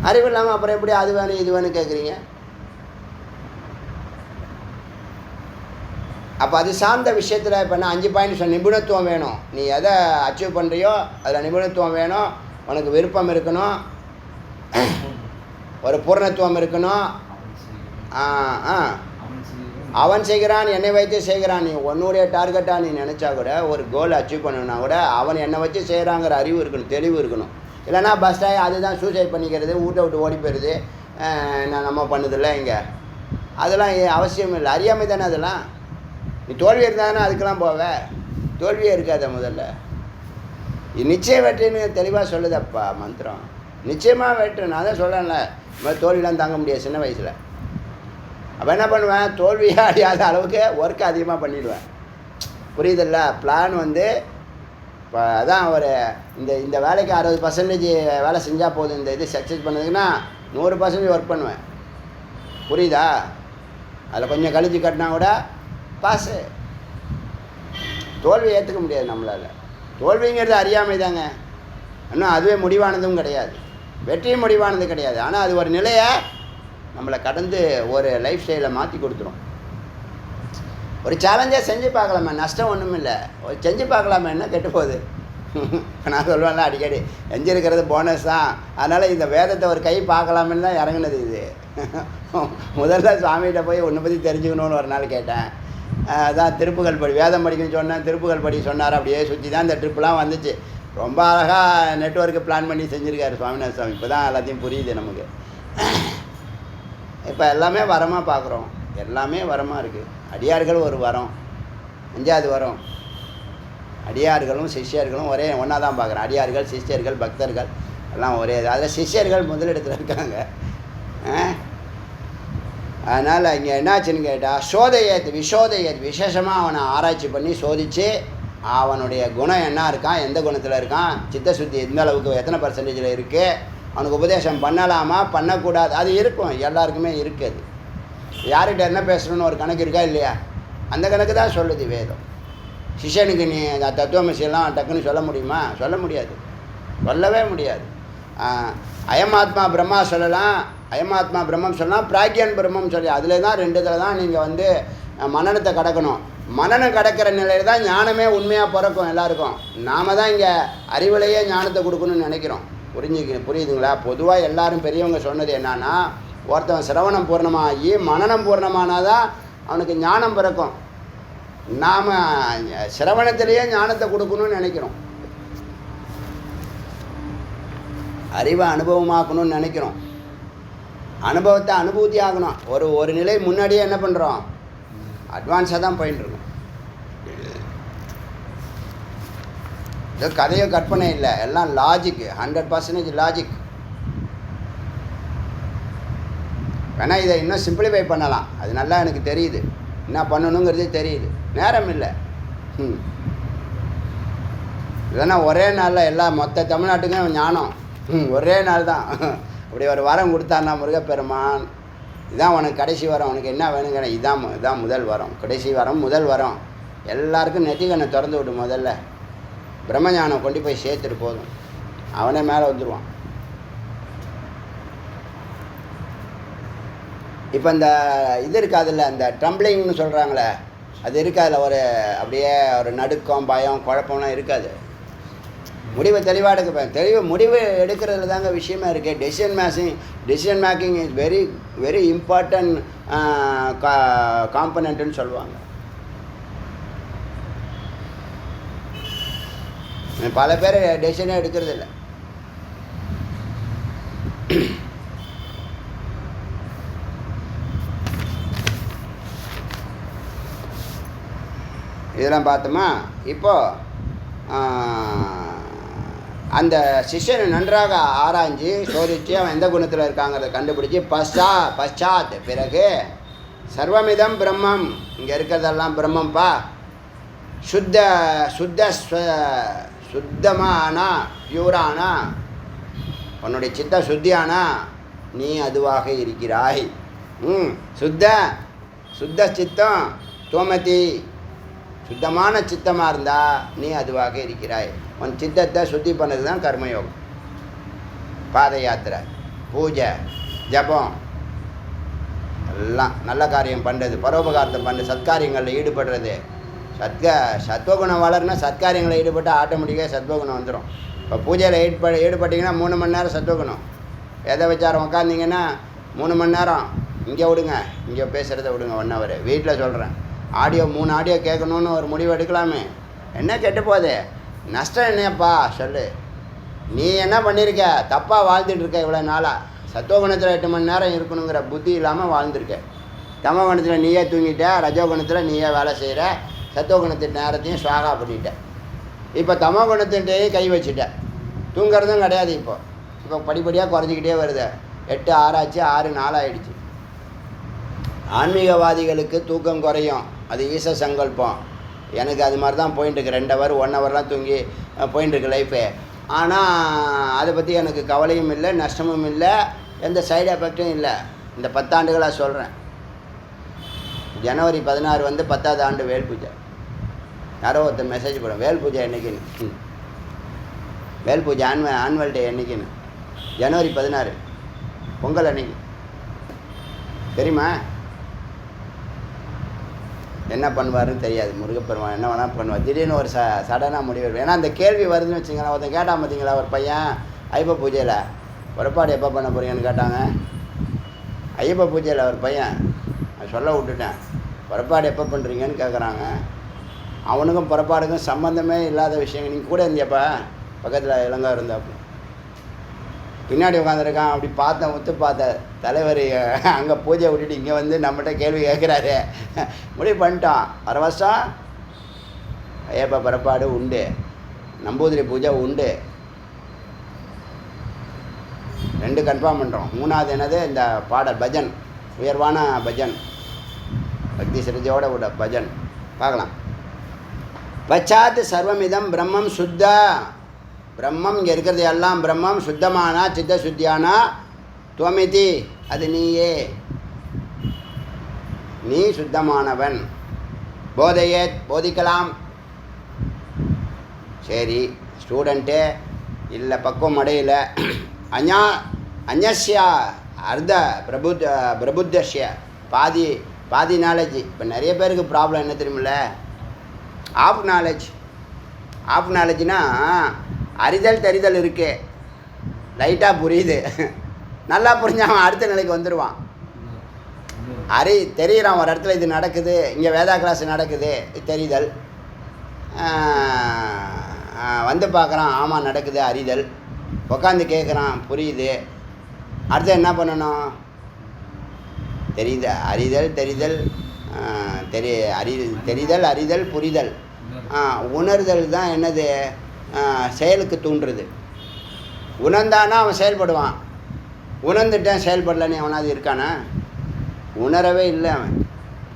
S1: அறிவு இல்லாமல் அப்புறம் எப்படி அது வேணும் இது வேணும் கேட்குறீங்க? அப்போ அது சார்ந்த விஷயத்தில் இப்போ நான் 5 பாயிண்ட் சொன்ன நிபுணத்துவம் வேணும். நீ எதை அச்சீவ் பண்ணுறியோ அதில் நிபுணத்துவம் வேணும். உனக்கு விருப்பம் இருக்கணும், ஒரு பூர்ணத்துவம் இருக்கணும். அவன் செய்கிறான், என்னை வைத்து செய்கிறான். நீ உன்னுடைய டார்கெட்டாக நீ நினச்சா கூட ஒரு கோல் அச்சீவ் பண்ணணுன்னா கூட அவன் என்னை வச்சு செய்கிறாங்கிற அறிவு இருக்கணும், தெளிவு இருக்கணும். இல்லைனா பஸ்டாக அதுதான் சூசைட் பண்ணிக்கிறது, வீட்டை விட்டு ஓடி போயிடுது, நான் நம்ம பண்ணுதில்ல இங்கே. அதெல்லாம் அவசியம் இல்லை, அறியாமை தானே அதெல்லாம். நீ தோல்வி இருந்தாதானே அதுக்கெல்லாம் போவ. தோல்வியே இருக்காத முதல்ல. நிச்சயம் வெற்றின்னு தெளிவாக சொல்லுதப்பா மந்திரம். நிச்சயமாக வெற்றி. நான் தான் சொல்லலை, இந்த மாதிரி தோல்விலாம் தாங்க முடியாது சின்ன வயசில். அப்போ என்ன பண்ணுவேன்? தோல்வியே அடையாத அளவுக்கு ஒர்க்கு அதிகமாக பண்ணிவிடுவேன். புரியுதில்ல? பிளான் வந்து இப்போ அதான் ஒரு இந்த வேலைக்கு 60% வேலை செஞ்சால் போதும், இந்த இது சக்ஸஸ் பண்ணதுக்குன்னா 100% ஒர்க் பண்ணுவேன். புரியுதா? அதில் கொஞ்சம் கழிச்சு கட்டினா கூட பாஸு. தோல்வியை ஏற்றுக்க முடியாது நம்மளால். தோல்விங்கிறது அறியாமை தாங்க. இன்னும் அதுவே முடிவானதும் கிடையாது, வெற்றியும் முடிவானது கிடையாது. ஆனால் அது ஒரு நிலையை நம்மளை கடந்து ஒரு லைஃப் ஸ்டைலை மாற்றி கொடுத்துரும். ஒரு சேலஞ்சாக செஞ்சு பார்க்கலாமே, நஷ்டம் ஒன்றும் இல்லை. ஒரு செஞ்சு பார்க்கலாமே, என்ன கெட்டு போகுது? நான் சொல்லுவேன்ல அடிக்கடி, செஞ்சுருக்கிறது போனஸ் தான். அதனால் இந்த வேதத்தை ஒரு கை பார்க்கலாமேன்னு தான் இறங்குனது இது. முதல்ல சுவாமிகிட்ட போய் உன்னை பற்றி தெரிஞ்சுக்கணுன்னு ஒரு நாள் கேட்டேன். அதான் திருப்புகள் படி வேதம் படிக்கணும்னு சொன்னேன். திருப்புகள் படி சொன்னார். அப்படியே சுற்றி தான் இந்த ட்ரிப்லாம் வந்துச்சு. ரொம்ப அழகாக நெட்வொர்க்கு பிளான் பண்ணி செஞ்சுருக்காரு சுவாமிநாத சுவாமி. இப்போ தான் எல்லாத்தையும் புரியுது நமக்கு. இப்போ எல்லாமே வரமாக பார்க்குறோம், எல்லாமே வரமாக இருக்குது. அடியார்கள் ஒரு வரம், 5வது வரம். அடியார்களும் சிஷ்யர்களும் ஒரே ஒன்றா தான் பார்க்குறேன். அடியார்கள், சிஷ்யர்கள், பக்தர்கள் எல்லாம் ஒரே. அதில் சிஷ்யர்கள் முதலிடத்தில் இருக்காங்க. அதனால் இங்கே என்னாச்சுன்னு கேட்டால் விஷோதையத் விசேஷமாக அவனை ஆராய்ச்சி பண்ணி சோதித்து அவனுடைய குணம் என்ன இருக்கான், எந்த குணத்தில் இருக்கான், சித்தசுத்தி எந்த அளவுக்கு எத்தனை % இருக்குது, அவனுக்கு உபதேசம் பண்ணலாமா பண்ணக்கூடாது, அது இருக்கும், எல்லாருக்குமே இருக்குது. யார்கிட்ட என்ன பேசணுன்னு ஒரு கணக்கு இருக்கா இல்லையா? அந்த கணக்கு தான் சொல்லுது வேதம். சிஷ்யனுக்கு நீ தத்துவமசியெல்லாம் டக்குன்னு சொல்ல முடியுமா? சொல்ல முடியாது, சொல்லவே முடியாது. அயமாத்மா பிரம்மா சொல்லலாம், அயமாத்மா பிரம்மம் சொல்லலாம், பிராக்யன் பிரம்மம் சொல்லி அதில் தான் 2 இதில் தான் நீங்கள் வந்து மனனத்தை கடக்கணும். மனநம் கடக்கிற நிலையில் தான் ஞானமே உண்மையாக பிறக்கும் எல்லாருக்கும். நாம் தான் இங்கே அறிவிலேயே ஞானத்தை கொடுக்கணும்னு நினைக்கிறோம். புரியுதுங்களா? பொதுவாக எல்லாரும் பெரியவங்க சொன்னது என்னன்னா, ஒருத்தவன் சிரவணம் பூர்ணமாகி மனநம் பூர்ணமானால் தான் அவனுக்கு ஞானம் பிறக்கும். நாம் சிரவணத்திலேயே ஞானத்தை கொடுக்கணும்னு நினைக்கிறோம், அறிவை அனுபவமாக்கணும்னு நினைக்கிறோம். அனுபவத்தை அனுபூதி ஆகணும். ஒரு நிலை முன்னாடியே என்ன பண்ணுறோம்? அட்வான்ஸாக தான் போயிட்டுருக்கோம். இது கதையோ கற்பனை இல்லை, எல்லாம் லாஜிக்கு, 100% லாஜிக். வேணால் இதை இன்னும் சிம்பிளிஃபை பண்ணலாம், அது நல்லா எனக்கு தெரியுது. என்ன பண்ணணுங்கிறது தெரியுது, நேரம் இல்லை. இல்லைன்னா ஒரே நாளில் எல்லாம் மொத்த தமிழ்நாட்டுக்கும் ஞானம் ஒரே நாள் தான். அப்படி ஒரு வரம் கொடுத்தாருன்னா முருகப்பெருமான், இதான் உனக்கு கடைசி வரம், உனக்கு என்ன வேணுங்கிற இதான் முதல் வரம், கடைசி வரம், முதல் வரம். எல்லாருக்கும் நெற்றிக்கண்ணை திறந்து விட்டு முதல்ல பிரம்மஞானம் கொண்டு போய் சேர்த்துட்டு போதும், அவனே மேலே வந்துடுவான். இப்போ இந்த இது இருக்காதுல்ல, இந்த ட்ரம்பிளிங்னு சொல்கிறாங்களே, அது இருக்காதுல்ல, ஒரு அப்படியே ஒரு நடுக்கம், பயம், குழப்பம்லாம் இருக்காது. முடிவு தெளிவாக எடுக்க முடிவு எடுக்கிறதுல தாங்க விஷயமா இருக்குது. Decision making is very very important காம்பனண்ட்டுன்னு சொல்லுவாங்க. பல பேர் டெசிஷனே எடுக்கிறது இல்லை. இதெல்லாம் பார்த்தோமா. இப்போது அந்த சிஷ்யனை நன்றாக ஆராய்ஞ்சு சோதித்து அவன் எந்த குணத்தில் இருக்காங்கிறத கண்டுபிடிச்சி பஷாத் பிறகு சர்வமிதம் பிரம்மம், இங்கே இருக்கிறதெல்லாம் பிரம்மம்ப்பா, சுத்தமானா பியூரானா உன்னுடைய சித்த சுத்தியானா நீ அதுவாக இருக்கிறாய். சுத்த சித்தம் தோமதி, சுத்தமான சித்தமாக இருந்தால் நீ அதுவாக இருக்கிறாய். உன் சித்தத்தை சுத்தி பண்ணது தான் கர்மயோகம். பாத யாத்திரை, பூஜை, ஜபம் எல்லாம் நல்ல காரியம் பண்ணுறது, பரோபகாரத்தை பண்ணுறது, சத்காரியங்களில் ஈடுபடுறது. சத்வகுணம் வளர்னா சத்காரியங்களில் ஈடுபட்டு ஆட்டோமேட்டிக்காக சத்வகுணம் வந்துடும். இப்போ பூஜையில் ஈடுபட்டிங்கன்னா 3 மணி நேரம் சத்வகுணம். எதை விசாரம் உட்காந்திங்கன்னா 3 மணி நேரம் இங்கே விடுங்க, இங்கே பேசுகிறத விடுங்க 1 hour. வீட்டில் சொல்கிறேன், ஆடியோ 3 ஆடியோ கேட்கணுன்னு ஒரு முடிவு எடுக்கலாமே. என்ன கெட்டு போகுது, நஷ்டம் என்னப்பா சொல்லு. நீ என்ன பண்ணியிருக்க, தப்பாக வாழ்ந்துட்டு இருக்க இவ்வளோ நாளாக. சத்துவகுணத்தில் 8 மணி நேரம் இருக்கணுங்கிற புத்தி இல்லாமல் வாழ்ந்துருக்க. தமோகுணத்தில் நீயே தூங்கிட்ட, ரஜோகுணத்தில் நீயே வேலை செய்கிற, சத்துவகுணத்தின் நேரத்தையும் ஸ்வாகா பண்ணிட்ட. இப்போ தமோகுணத்தின்ட்டே கை வச்சுட்ட, தூங்கிறதும் கிடையாது. இப்போ படிப்படியாக குறைஞ்சிக்கிட்டே வருது. 8 6 ஆச்சு, 6 4 ஆகிடுச்சு. ஆன்மீகவாதிகளுக்கு தூக்கம் குறையும், அது ஈச சங்கல்பம். எனக்கு அது மாதிரி தான் போயின்ட்டுருக்கு. 2 hour 1 hourலாம் தூங்கி போயின்ட்டுருக்கு லைஃபு. ஆனால் அதை பற்றி எனக்கு கவலையும் இல்லை, நஷ்டமும் இல்லை, எந்த சைடு எஃபெக்டும் இல்லை. இந்த 10 ஆண்டுகளாக சொல்கிறேன். ஜனவரி 16 வந்து 10வது ஆண்டு வேல் பூஜை. யாரோ ஒருத்தர் மெசேஜ் போடும், வேல் பூஜை என்றைக்குன்னு. வேல் பூஜை ஆனுவல் டே என்றைக்குன்னு ஜனவரி 16, பொங்கல் அன்னைக்கு. தெரியுமா? என்ன பண்ணுவாருன்னு தெரியாது. முருகப்பெருமான் என்ன வேணால் பண்ணுவார். திடீர்னு ஒரு சடனாக முடிவு. ஏன்னா அந்த கேள்வி வருதுன்னு வச்சுங்களேன். ஒருத்தன் கேட்டான் பார்த்தீங்களா, ஒரு பையன் ஐயப்ப பூஜையில் புறப்பாடு எப்போ பண்ண போகிறீங்கன்னு கேட்டாங்க. ஐயப்ப பூஜையில் ஒரு பையன் சொல்ல விட்டுட்டேன், புறப்பாடு எப்போ பண்ணுறீங்கன்னு கேட்குறாங்க. அவனுக்கும் புறப்பாடுக்கும் சம்மந்தமே இல்லாத விஷயங்கள். நீங்கள் கூட இருந்தியப்பா, பக்கத்தில் இளங்கா இருந்தாப்பு, பின்னாடி உட்காந்துருக்கான். அப்படி பார்த்தேன், ஒத்து பார்த்தேன். தலைவர் அங்கே பூஜை விட்டுட்டு இங்கே வந்து நம்மகிட்ட கேள்வி கேட்குறாரு. முடிவு பண்ணிட்டான், வர வருஷம் ஐயப்பா புறப்பாடு உண்டு, நம்பூதிரி பூஜை உண்டு, 2 கன்ஃபார்ம் பண்ணுறோம். 3வது என்னது, இந்த பாடல் பஜன், உயர்வான பஜன், பக்தி சிரஜையோட விட பஜன் பார்க்கலாம். பச்சாத் சர்வமிதம் பிரம்மம் சுத்த, பிரம்மம் இங்கே இருக்கிறது எல்லாம் பிரம்மம், சுத்தமானா சித்த சுத்தியானா துவமிதி, அது நீயே, நீ சுத்தமானவன். போதையே போதிக்கலாம். சரி, ஸ்டூடெண்ட்டு இல்லை, பக்குவம் அடையல. அந்நியா அர்த்த பிரபுத்தஸ்ய பாதி நாலேஜ். இப்போ நிறைய பேருக்கு ப்ராப்ளம் என்ன தெரியுமில்ல, ஆஃப் நாலேஜ்னா அறிதல் தெரிதல் இருக்கு, லைட்டாக புரியுது, நல்லா புரிஞ்சால் அடுத்த நிலைக்கு வந்துடுவான். தெரிகிறான் ஒரு இடத்துல இது நடக்குது, இங்கே வேதா கிளாஸ் நடக்குது, தெரிதல். வந்து பார்க்குறான், ஆமாம் நடக்குது, அறிதல். உட்காந்து கேட்குறான், புரியுது. அடுத்து என்ன பண்ணணும், அறிதல் தெரிதல், தெரிதல் அறிதல் புரிதல். உணர்தல் தான் என்னது, செயலுக்கு தூண்டுறது. உணர்ந்தானா அவன் செயல்படுவான். உணர்ந்துட்டான் செயல்படலன்னு அவனாவது இருக்கானா? உணரவே இல்லை அவன்.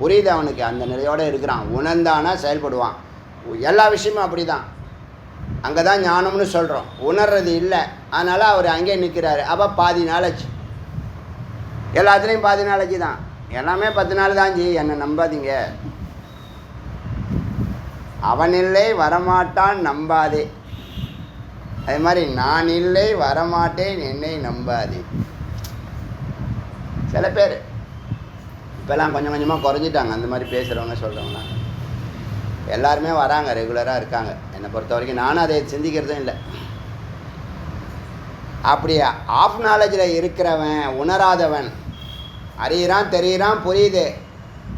S1: புரியுது அவனுக்கு, அந்த நிலையோடு இருக்கிறான். உணர்ந்தானா செயல்படுவான். எல்லா விஷயமும் அப்படி தான். அங்கே தான் ஞானம்னு சொல்கிறோம். உணர்றது இல்லை, அதனால் அவர் அங்கேயே நிற்கிறாரு. அப்போ பாதி நாலேஜ். எல்லாத்துலேயும் பாதி நாலேஜ் தான். எல்லாமே 10 நாள் தான் ஜி, என்னை நம்பாதீங்க. அவன் இல்லை வரமாட்டான் நம்பாதே. அது மாதிரி நான் இல்லை வரமாட்டேன் என்னை நம்பாதே. சில பேர் இப்போல்லாம் கொஞ்சம் கொஞ்சமாக குறைஞ்சிட்டாங்க அந்த மாதிரி பேசுகிறவங்க சொல்கிறவங்க. எல்லாருமே வராங்க, ரெகுலராக இருக்காங்க. என்னை பொறுத்த வரைக்கும் நானும் அதை சிந்திக்கிறதும் இல்லை. அப்படி ஆஃப் நாலேஜில் இருக்கிறவன் உணராதவன், அறியிறான் தெரியிறான் புரியுது,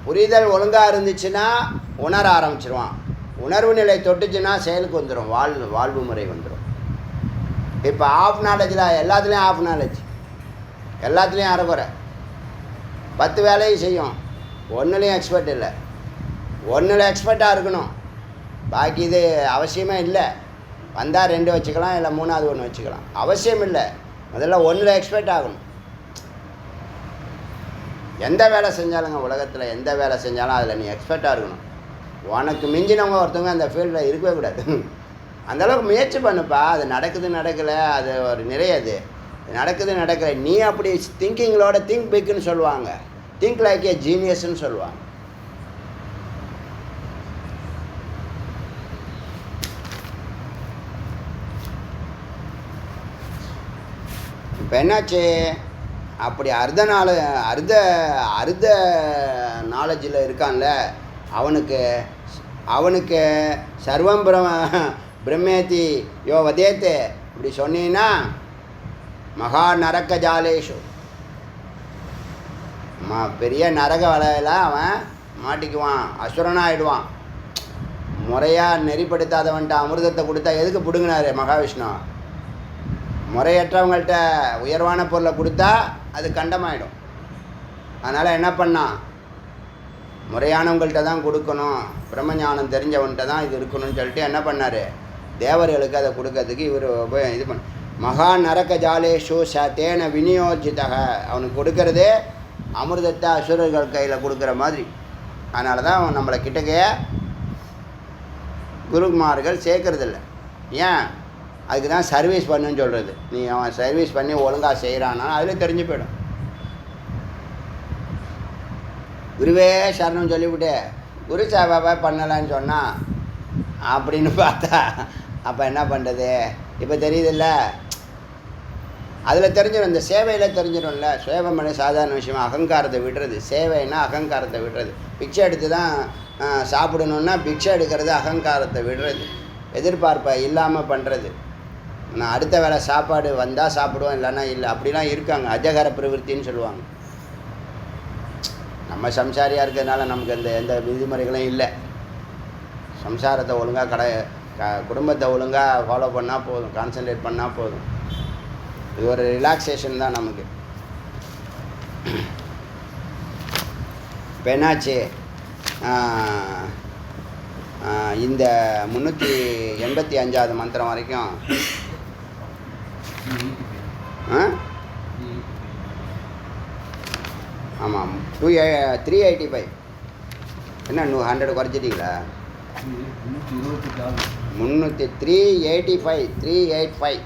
S1: புரிதல் ஒழுங்காக இருந்துச்சுன்னா உணர ஆரம்பிச்சிருவான். உணர்வு நிலை தொட்டுச்சுன்னா செயலுக்கு வந்துடும், வாழ்வு முறை வந்துடும். இப்போ ஆஃப் நாலேஜில் எல்லாத்துலேயும் ஆஃப் நாலேஜ், எல்லாத்துலேயும் அரைக்குறை, 10 வேலையும் செய்யும், ஒன்றுலேயும் எக்ஸ்பர்ட் இல்லை. ஒன்றில் எக்ஸ்பர்ட்டாக இருக்கணும், பாக்கி இது அவசியமே இல்லை. வந்தால் 2 வச்சுக்கலாம், இல்லை 3வது 1 வச்சுக்கலாம், அவசியம் இல்லை. முதல்ல ஒன்றில் எக்ஸ்பர்ட் ஆகணும். எந்த வேலை செஞ்சாலுங்க உலகத்தில் எந்த வேலை செஞ்சாலும் அதில் நீ எக்ஸ்பர்ட்டாக இருக்கணும். உனக்கு மிஞ்சினவங்க ஒருத்தவங்க அந்த ஃபீல்டில் இருக்கவே கூடாது. அந்தளவுக்கு முயற்சி பண்ணுப்பா. அது நடக்குது நடக்கலை அது ஒரு நிறைய, அது நடக்குது நடக்கலை. நீ அப்படி திங்கிங்களோட திங்க் பிக்குன்னு சொல்லுவாங்க, திங்க் லைக் ஏ ஜீனியஸ்ன்னு சொல்லுவாங்க. இப்போ என்னாச்சு, அப்படி அர்த்த நாலேஜில் இருக்கான்ல அவனுக்கு சர்வம் பிரம்மேதி யோ வதேத்து இப்படி சொன்னீங்கன்னா மகா நரக்க ஜாலேஷு, பெரிய நரக வலையில் அவன் மாட்டிக்குவான், அசுரனாகிடுவான். முறையாக நெறிப்படுத்தாதவன்ட்ட அமிர்தத்தை கொடுத்தா எதுக்கு பிடுங்கினாரு மகாவிஷ்ணு? முறையற்றவங்கள்ட்ட உயர்வான பொருளை கொடுத்தா அது கண்டமாயிடும். அதனால் என்ன பண்ணான், முறையானவங்கள்ட்ட தான் கொடுக்கணும், பிரம்மஞானம் தெரிஞ்சவன்கிட்ட தான் இது இருக்கணும்னு சொல்லிட்டு என்ன பண்ணார், தேவர்களுக்கு அதை கொடுக்கறதுக்கு இவர் இது பண்ண மகா நரக்க ஜாலேஷு தேன விநியோஜிதக, அவனுக்கு கொடுக்கறதே அமிர்தத்தை அசுரர்கள் கையில் கொடுக்குற மாதிரி. அதனால தான் அவன் நம்மளை கிட்டக்கைய குருமார்கள் சேர்க்கறதில்ல. ஏன், அதுக்கு தான் சர்வீஸ் பண்ணுன்னு சொல்கிறது. நீ அவன் சர்வீஸ் பண்ணி ஒழுங்காக செய்கிறான்னா அதில் தெரிஞ்சு போயிடும். குருவே சரணம் சொல்லிவிட்டு குரு சேவை பண்ணலான்னு சொன்னான் அப்படின்னு பார்த்தா அப்போ என்ன பண்ணுறது? இப்போ தெரியுதில்ல, அதில் தெரிஞ்சிடும், இந்த சேவையில் தெரிஞ்சிடும்ல. சேவை பண்ண சாதாரண விஷயமா, அகங்காரத்தை விடுறது. சேவைன்னா அகங்காரத்தை விடுறது. பிக்ஷை எடுத்து தான் சாப்பிடணுன்னா பிக்ஷை எடுக்கிறது அகங்காரத்தை விடுறது, எதிர்பார்ப்பை இல்லாமல் பண்ணுறது. நான் அடுத்த வேளை சாப்பாடு வந்தால் சாப்பிடுவோம், இல்லைன்னா இல்லை, அப்படிலாம் இருக்காங்க. அஜகர பிரவருத்தின்னு சொல்லுவாங்க. நம்ம சம்சாரியாக இருக்கிறதுனால நமக்கு எந்த விதிமுறைகளும் இல்லை. சம்சாரத்தை ஒழுங்காக குடும்பத்தை ஒழுங்காக ஃபாலோ பண்ணால் போதும், கான்சன்ட்ரேட் பண்ணால் போதும். இது ஒரு ரிலாக்ஸேஷன் தான் நமக்கு. இப்போ என்னாச்சு, இந்த 385வது மந்திரம் வரைக்கும் ஆமாம் 385. என்ன 100 குறைச்சிட்டிங்களா? 385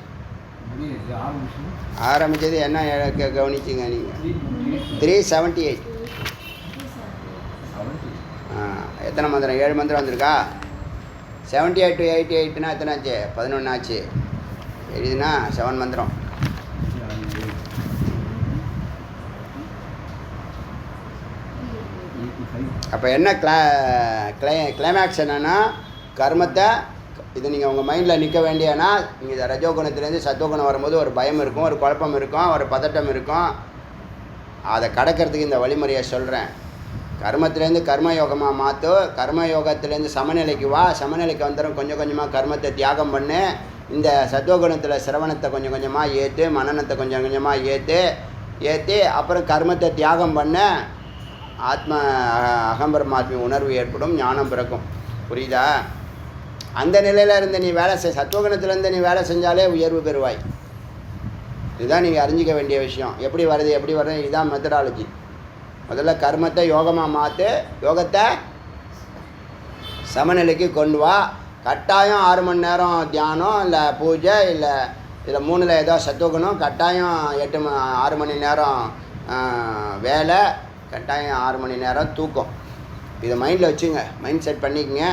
S1: ஆரம்பித்தது என்ன கவனிச்சிங்க நீங்கள்? 378. எத்தனை மந்திரம்? 7 மந்திரம் வந்திருக்கா? 78 to 88னா எத்தனை ஆச்சு? 11 ஆச்சு. எழுதுனா 7 மந்திரம். அப்போ என்ன கிளைமேக்ஸ் என்னென்னா, கர்மத்தை இது நீங்கள் உங்கள் மைண்டில் நிற்க வேண்டியனா, நீங்கள் இதை ரஜோகுணத்துலேருந்து சத்துவகுணம் வரும்போது ஒரு பயம் இருக்கும், ஒரு குழப்பம் இருக்கும், ஒரு பதட்டம் இருக்கும். அதை கடக்கிறதுக்கு இந்த வழிமுறையை சொல்கிறேன். கர்மத்திலேருந்து கர்மயோகமாக மாற்று, கர்மயோகத்துலேருந்து சமநிலைக்கு வா, சமநிலைக்கு வந்துடும். கொஞ்சம் கொஞ்சமாக கர்மத்தை தியாகம் பண்ணு. இந்த சத்துவகுணத்தில் சிரவணத்தை கொஞ்சம் கொஞ்சமாக ஏற்று, மனநத்தை கொஞ்சம் கொஞ்சமாக ஏற்றி அப்புறம் கர்மத்தை தியாகம் பண்ண ஆத்ம அகம்பரமாத்மி உணர்வு ஏற்படும், ஞானம் பிறக்கும். புரியுதா? அந்த நிலையில் இருந்து நீ வேலை சத்துவகுணத்துலேருந்து நீ வேலை செஞ்சாலே உயர்வு பெறுவாய். இதுதான் நீங்கள் அறிஞ்சிக்க வேண்டிய விஷயம். எப்படி வருது இதுதான் மெத்தடாலஜி. முதல்ல கர்மத்தை யோகமாக மாற்று, யோகத்தை சமநிலைக்கு கொண்டு வா. கட்டாயம் 6 மணி நேரம் தியானம், இல்லை பூஜை, இல்லை 3ல் ஏதோ சத்துவகுணம், கட்டாயம் 6 மணி நேரம் வேலை, கட்டாயம் 6 மணி நேரம் தூக்கம். இதை மைண்டில் வச்சுங்க, மைண்ட் செட் பண்ணிக்கங்க.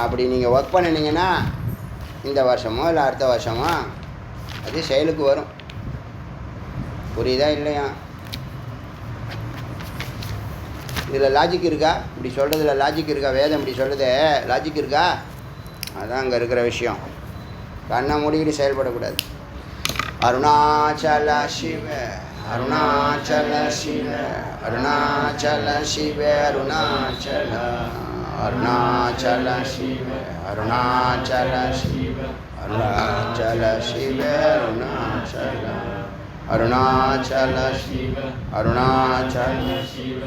S1: அப்படி நீங்கள் ஒர்க் பண்ணினீங்கன்னா இந்த வருஷமோ இல்லை அடுத்த வருஷமோ அது செயலுக்கு வரும். புரியுதா இல்லையா? இதில் லாஜிக் இருக்கா? இப்படி சொல்கிறதுல லாஜிக் இருக்கா? வேதம் இப்படி சொல்கிறது லாஜிக் இருக்கா? அதுதான் அங்கே இருக்கிற விஷயம். கண்ணை மூடிக்கிட்டு செயல்படக்கூடாது. அருணாச்சல சிவ அருணாச்சல சிவ அருணாச்சல சிவ அருணாச்சல அருணாச்சல சிவ அருணாச்சல சிவ அருணாச்சல சிவ அருணாச்சல அருணாச்சல சிவ அருணாச்சல சிவ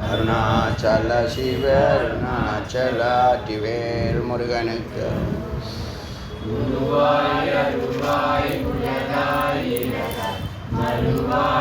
S1: அருணாச்சல சிவ அருணாச்சல திவேல் முருகனுக்கு
S2: குருவாய் அருள்வாய் குலதாய் மருவாய்